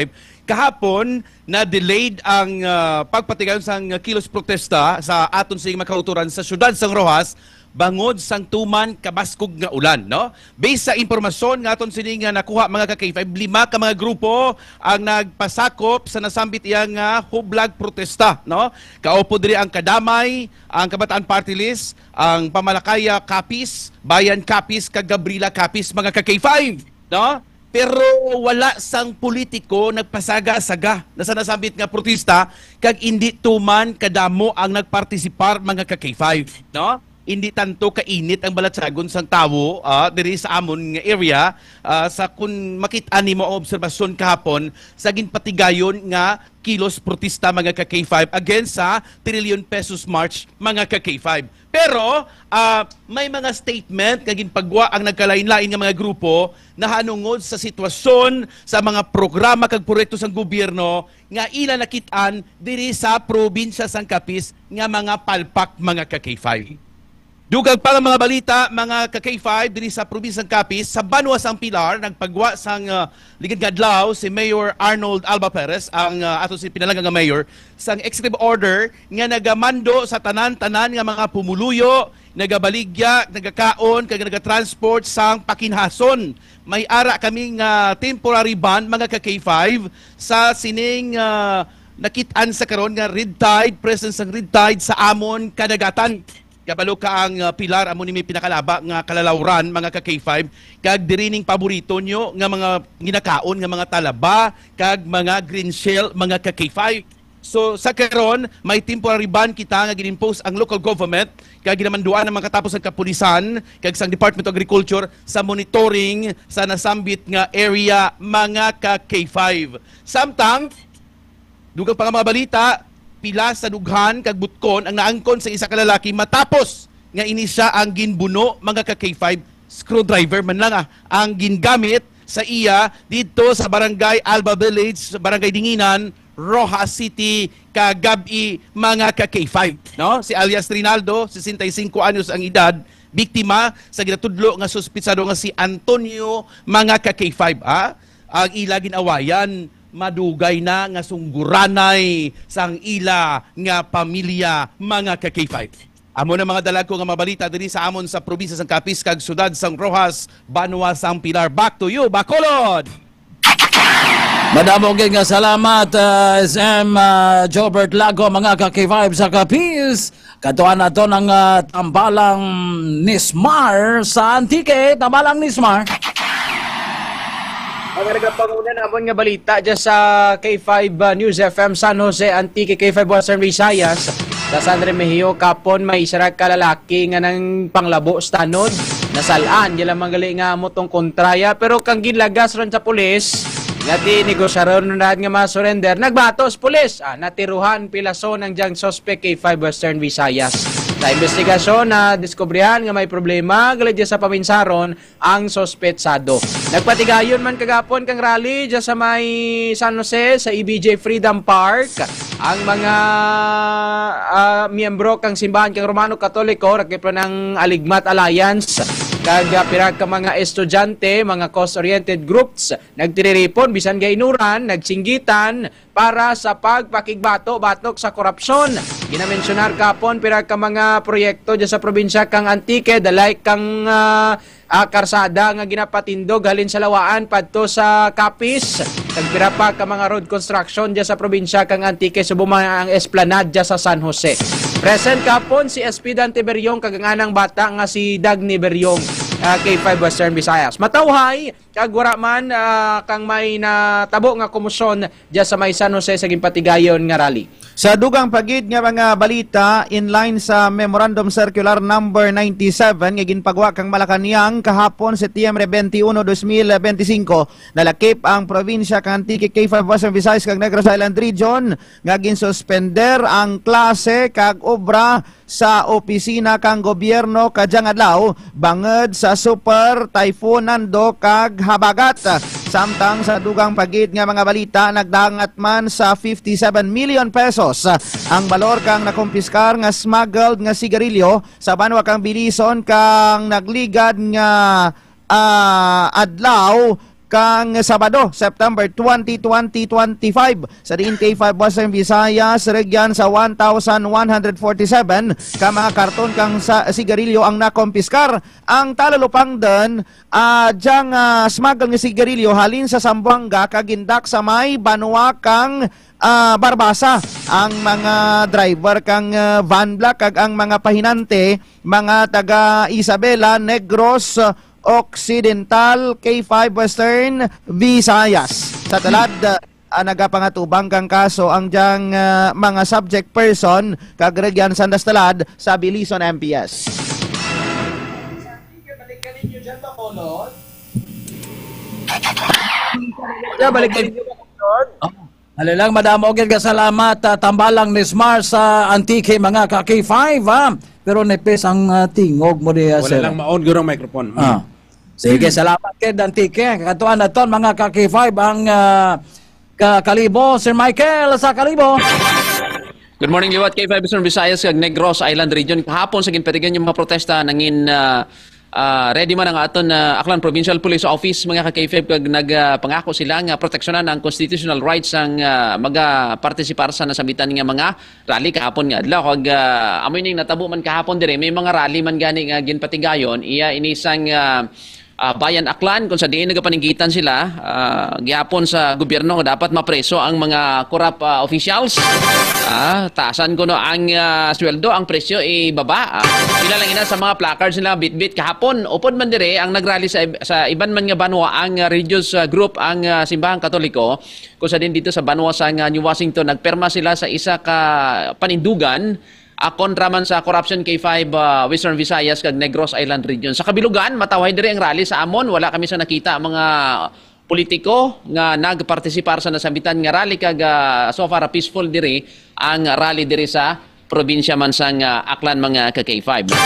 Speaker 14: Kahapon, na-delayed ang pagpatigayon sang kilos protesta sa aton sing makauturan sa syudad sang Rojas, bangod sang tuman kabaskog nga ulan, no? Based sa impormasyon nga aton sini nga nakuha mga ka-K5, 5 ka mga grupo ang nagpasakop sa nasambit iyang hublag protesta, no? Kaupo diri ang Kadamay, ang Kabataan Party List, ang Pamalakaya Capiz, Bayan Capiz, kag Gabriela Capiz, mga ka-K5, no? Pero wala sang politiko nagpasaga-saga na sa nasambit nga protesta kag hindi tuman kadamo ang nagpartisipar mga ka-K5, no? Hindi tanto kainit ang balatsagon sang tawo diri sa amon nga area sa kun makita nimo ang obserbasyon kahapon sa ginpatigayon nga kilos protesta mga ka-K5 against sa trillion pesos march mga ka-K5. Pero may mga statement kag ginpagwa ang nagkalain-lain nga mga grupo na hanungod sa sitwasyon sa mga programa kag proyekto sang gobyerno nga ila nakitaan diri sa probinsya sang Capiz nga mga palpak mga ka-K5. Dugang pa mga balita, mga ka-K5 diri sa probinsya ng Capiz, sa Banwa sang Pilar, nagpagwa sang ligad gadlaw si Mayor Arnold Alba Perez, ang ato si pinalangga nga mayor, sang executive order nga nagamando sa tanan-tanan nga mga pumuluyo, nagabaligya, nagakaon, kag nagatransport sang pakinhason. May ara kaming temporary ban mga ka-K5 sa sining nakitaan sa karon nga red tide, presence ng red tide sa amon kadagatan. Kabalo ka ang Pilar, amo ni may pinakalaba nga kalalawran mga ka-K5, kag dirining paborito nyo nga mga ginakaon nga mga talaba, kag mga green shell mga ka-K5. So sa karon may temporary ban kita nga ginimpose ang local government kag ginamanduan ang mga katapos ang kapulisan kag sang Department of Agriculture sa monitoring sa nasambit nga area mga ka-K5. Samtang dugang pa nga mga balita, pila sa dughan kag butkon ang naangkon sa isa ka lalaki matapos nga ini siya ang ginbuno mga ka-K5, screwdriver man lang ang gingamit sa iya dito sa Barangay Alba Village, Barangay Dinginan, Rojas City, kagabi mga ka-K5. No? Si alias Rinaldo, 65 anyos ang edad, biktima sa ginatudlo nga suspitsado nga si Antonio mga ka-K5. Ang ila ginawayan, madugay na nga sungguranay sang ila nga pamilya mga ka-K5. Amo na mga dalag ko nga mabalita diri sa amon sa probinsya sang Capiz kag sudad sang Rojas, Banwa sang Pilar. Back to you, Bacolod!
Speaker 15: Madamo nga salamat SM Jobert Lago mga ka-K5 sa Capiz. Katuan nato ng tambalang Nismar sa Antique. Tambalang Nismar.
Speaker 16: Ang nagpanguna naman nga balita dyan sa K5 News FM San Jose Antique, K5 Western Visayas. Sa San Remigio kapon may isa ka lalaki nga nang panglabo sa tanod. Nasalaan, yun lang magali nga mo tong kontraya. Pero kang ginlagas ron sa pulis, ngati negosyaron na nga ma-surrender. Nagbatos pulis, natiruhan pilaso ng diyang suspect K5 Western Visayas. Sa investigasyon na diskubrihan nga may problema galit dyan sa paminsaron ang sospetsado. Nagpatigayon man kagapon kang rally dyan sa may San Jose sa EBJ Freedom Park. Ang mga miyembro kang simbahan kang Romano Katoliko rakipon ng Aligmat Alliance kag pira ka mga estudyante, mga cause-oriented groups nagtiriripon bisan gainuran, nagsinggitan para sa pagpakigbato-batok sa korupsyon. Ginamensionar kapon pira ka mga proyekto dyan sa probinsya kang Antique, dalay kang karsada nga ginapatindog halin sa Lawaan padto sa Capiz. Nagpira pa ka mga road construction dyan sa probinsya kang Antique, subong ang esplanade dyan sa San Jose. Present kapon si SP Dante Beryong kaganganang bata nga si Dagny Beryong, K5 Western Visayas. Matawhay kag wara man kang may natabo nga komisyon dyan sa may San Jose sa gimpatigayon nga rally.
Speaker 17: Sa dugang pagid nga mga balita, in line sa Memorandum Circular number 97 nga ginpagawa kang Malacañang kahapon Setyembre 21, 2025, nalakip ang probinsya kang Antique, K5 Western Visayas kag Negros Island Region nga ginsuspender ang klase kag obra sa opisina kang gobyerno kadyang adlaw bangod sa Super Typhoon Nando kag habagat. Samtang sa dugang pagid nga mga balita, nagdangat man sa 57 million pesos ang balor kang nakumpiskar nga smuggled nga sigarilyo sa Banwa kang Bilison kang nagligad nga adlaw kang Sabado, September 20, 2025 sa diin K5 Western Visayas, regyan sa 1,147 ka mga karton kang sigarilyo ang nakompiskar. Ang talalupang den, diyang smuggle nga sigarilyo halin sa Zamboanga kagindak sa may Banwa kang Barbasa. Ang mga driver kang van black kag ang mga pahinante, mga taga Isabela, Negros Occidental, K5 Western Visayas. Sa talad, nagapangatubang kang kaso ang diyang mga subject person kagregyan sa Talad sa Bilison MPS.
Speaker 15: Balik kayo. Halalang madamo og salamat tambalang ni Smar sa Antique mga ka-K5 pero nepes ang tingog mo diya
Speaker 16: sir. Wala lang maon gyud ang microphone.
Speaker 15: Sige, salamat kay Antique. Katuan naton mga ka-K5 ang Kalibo, Sir Michael sa Kalibo.
Speaker 18: Good morning, liwat K5 Western Visayas kag Negros Island Region. Kahapon sa ginpatigan yung mga protesta nangin ready man ang aton Aklan Provincial Police Office mga ka-K5 kag nagpangako sila nga proteksyonan ang constitutional rights ang magapartisipar sa nasabitan nga mga rally kahapon nga adlaw kag amoy ning natabo man kahapon dire may mga rally man gani nga ginpatigayon iya inisang Bayan Aklan kung sa diin nagapaninggitan sila gihapon sa gobyerno nga dapat mapreso ang mga corrupt officials. Taasan ko no ang sweldo, ang presyo ibaba. Pila lang ina sa mga placards nila bit-bit kahapon. Upod man dire ang nagrally sa iban man nga banwa ang religious group ang Simbahang Katoliko kung sa din dito sa banwa sa New Washington nagperma sila sa isa ka panindugan kontra man sa corruption K5 Western Visayas kag Negros Island Region. Sa kabilugan, matawhay dire ang rally sa Amon. Wala kami sa nakita mga politiko nga nagpartisipar sa nasabitan nga rally kag so far peaceful dire ang rally dire sa probinsya man sang Aklan mga ka-K5.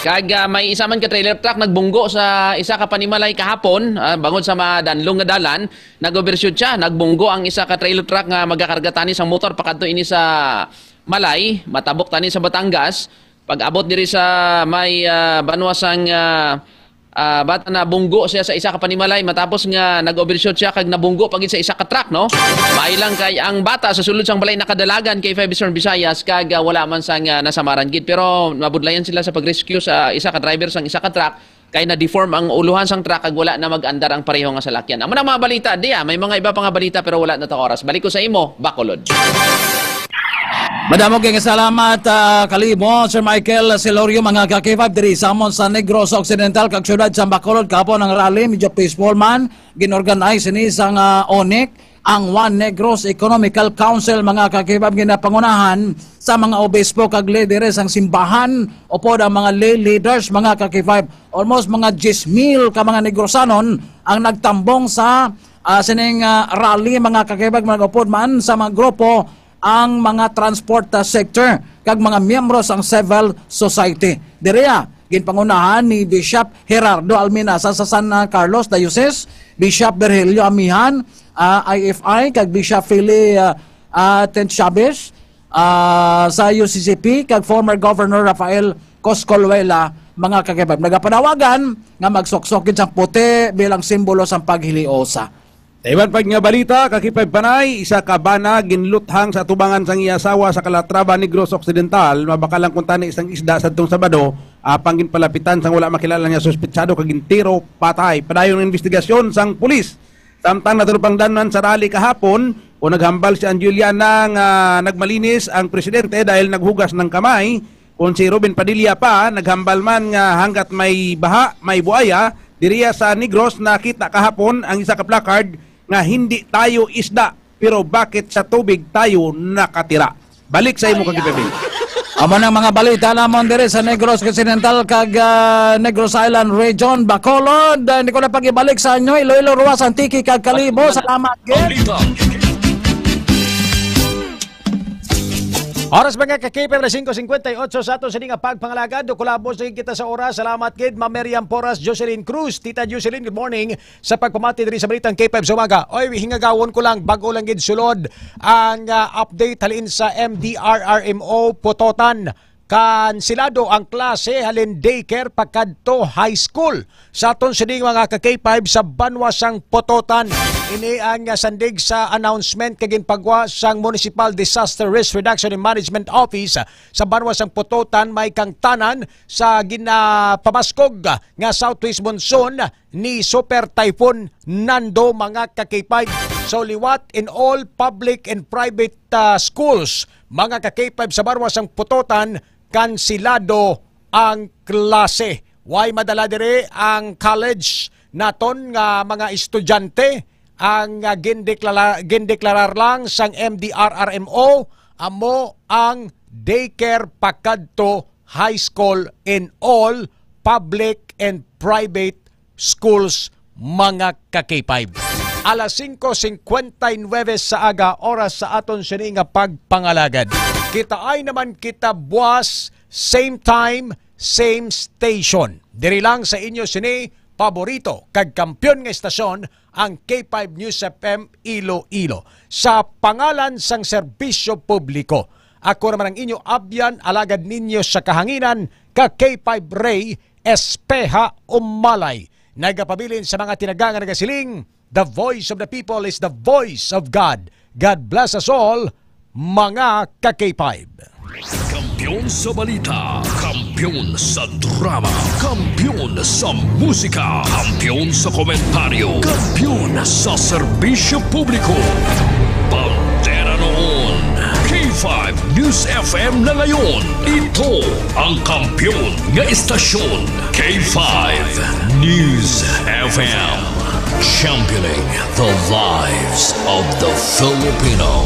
Speaker 18: Kag may isa man ka trailer truck nagbunggo sa isa ka panimalay kahapon, bangod sa madanlong nga dalan, nag-overshoot siya, nagbunggo ang isa ka trailer truck nga magakarga tani sa motor pakadto ini sa Malay, matabok tani sa Batangas. Pag abot diri sa may banwasang bata na bunggo siya sa isa ka panimalay matapos nga nag-overshoot siya kag nabunggo pagin sa isa ka truck, no? Mailang kay ang bata sa sulod sang balay nakadalagan kay K5 Eastern Visayas kag wala man sang nasamaran gid, pero mabudlayan sila sa pag-rescue sa isa ka driver sang isa ka truck kay na-deform ang uluhan sang truck kag wala na mag-andar ang pareho nga salakyan. Amo na mga balita diya, may mga iba pa nga balita pero wala na ta oras. Balik ko sa imo, Bacolod.
Speaker 15: Madamo kay salamat kalimo Sir Michael Celorio, mga ka-K5 diri sa amon sa Negros Occidental kag syudad sa Bacolod. Kapon ang rally medyo peaceful man ginorganize ni sang ONEC, ang One Negros Economical Council, mga ka-K5 ginapangunahan sa mga obispo kag leaders ang simbahan upod ang mga lay leaders, mga ka-K5. Almost mga 10,000 ka mga Negrosanon ang nagtambong sa sining rally, mga ka-K5, mga upod man sa mga grupo ang mga transport sector kag mga miyembro sang civil society. Direya ginpangunahan ni Bishop Gerardo Alminasa sa San Carlos Diocese, Bishop Virgilio Amihan IFI kag Bishop Philly Tenchabes sa UCCP kag former Governor Rafael Coscolwela, mga kakibab. Nagapanawagan nga magsoksokid sang puti bilang simbolo sang paghiliosa.
Speaker 19: Iban pag nga balita, kakipay panay, isa ka bana ginluthang sa tubangan sang iya asawa sa Calatrava, Negros Occidental, mabakalang kuntani isang isda sa itong Sabado, panggin palapitan sang wala makilala nga suspitsado kagintiro patay. Padayon ng investigasyon sang pulis. Samtang natulupang danan sa rally kahapon, o naghambal si Juliana nga nagmalinis ang presidente dahil naghugas ng kamay, kung si Robin Padilla pa, naghambal man nga hanggat may baha, may buaya, diriya sa Negros nakita kahapon ang isa ka placard nga hindi tayo isda, pero bakit sa tubig tayo nakatira. Balik sa imo kagipabing.
Speaker 15: Amo ng mga balita lamang dire sa Negros Occidental kag Negros Island Region, Bacolod. Hindi ko na pag-ibalik sa inyo, Iloilo, Ruas, Antique kag Kalibo. Salamat, Gid.
Speaker 8: Oras mga ka-K5 na 5:58 sa ato sa nga pagpangalagad. Kulabo sa kita sa oras. Salamat kid Ma'am Miriam Porras, Jocelyn Cruz, Tita Jocelyn, good morning sa pagpamati diri sa balitang K5 sa umaga. Oy, hingagawon ko lang bago lang gid sulod ang update halin sa MDRRMO Pototan. Kansilado ang klase halin daycare pagkadto high school sa aton sining mga ka-K5 sa Banwasang Pototan. Ini ang sandig sa announcement kagin pagwa sang Municipal Disaster Risk Reduction and Management Office sa Banwasang Pototan. May kang tanan sa ginapamaskog nga southwest monsoon ni Super Typhoon Nando, mga ka-K5. So liwat in all public and private schools, mga ka-K5 sa Banwasang Pototan, kansilado ang klase. Why madala dire ang college naton nga mga estudyante ang gindeklarar lang sang MDRRMO amo ang daycare pakadto high school in all public and private schools, mga ka-K5. Alas 5:59 sa aga, oras sa aton sini nga pagpangalagad. Kita ay naman kita buwas, same time, same station. Diri lang sa inyo sini paborito kag kampyon nga estasyon, ang K5 News FM Iloilo. Sa pangalan sang serbisyo publiko, ako naman ang inyo abyan, alagad ninyo sa kahanginan, ka K5 Ray Espeha Umalay. Nagapabilin sa mga tinagangan nagasiling, the voice of the people is the voice of God. God bless us all, mga ka-K5.
Speaker 1: Kampiyon sa balita, kampiyon sa drama, kampiyon sa musika, kampiyon sa komentaryo, kampiyon sa serbisyo publiko. Bandera noon, K5 News FM na ngayon. Ito ang kampiyon nga istasyon, K5 News FM. Championing the lives of the Filipino.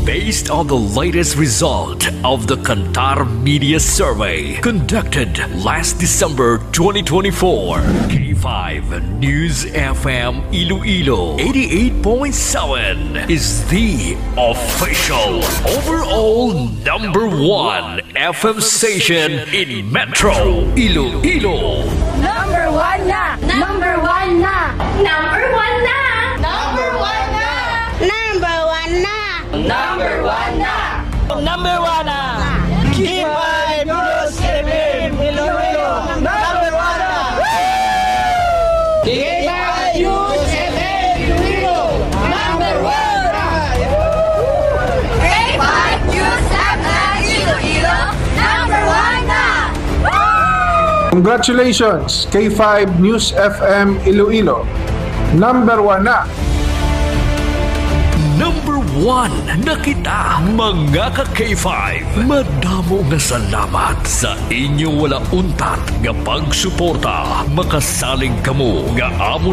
Speaker 1: Based on the latest result of the Kantar Media Survey conducted last December 2024, K5 News FM Iloilo 88.7 is the official overall #1 FM station in Metro Iloilo.
Speaker 6: Number 1 na! Number 1 na! Number 1 na! Number 1 na! Number 1 na! Number 1 na!
Speaker 10: Number 1 na! K5 News FM Iloilo! Number 1 na! K5 News FM Iloilo! Number 1 na!
Speaker 6: K5 News FM Iloilo! Number 1 na!
Speaker 20: Congratulations, K5 News FM Iloilo. Number 1 na.
Speaker 1: Number 1 na kita, mga ka-K5. Madamo nga salamat sa inyo wala untat nga pagsuporta. Makasalig kamo nga amon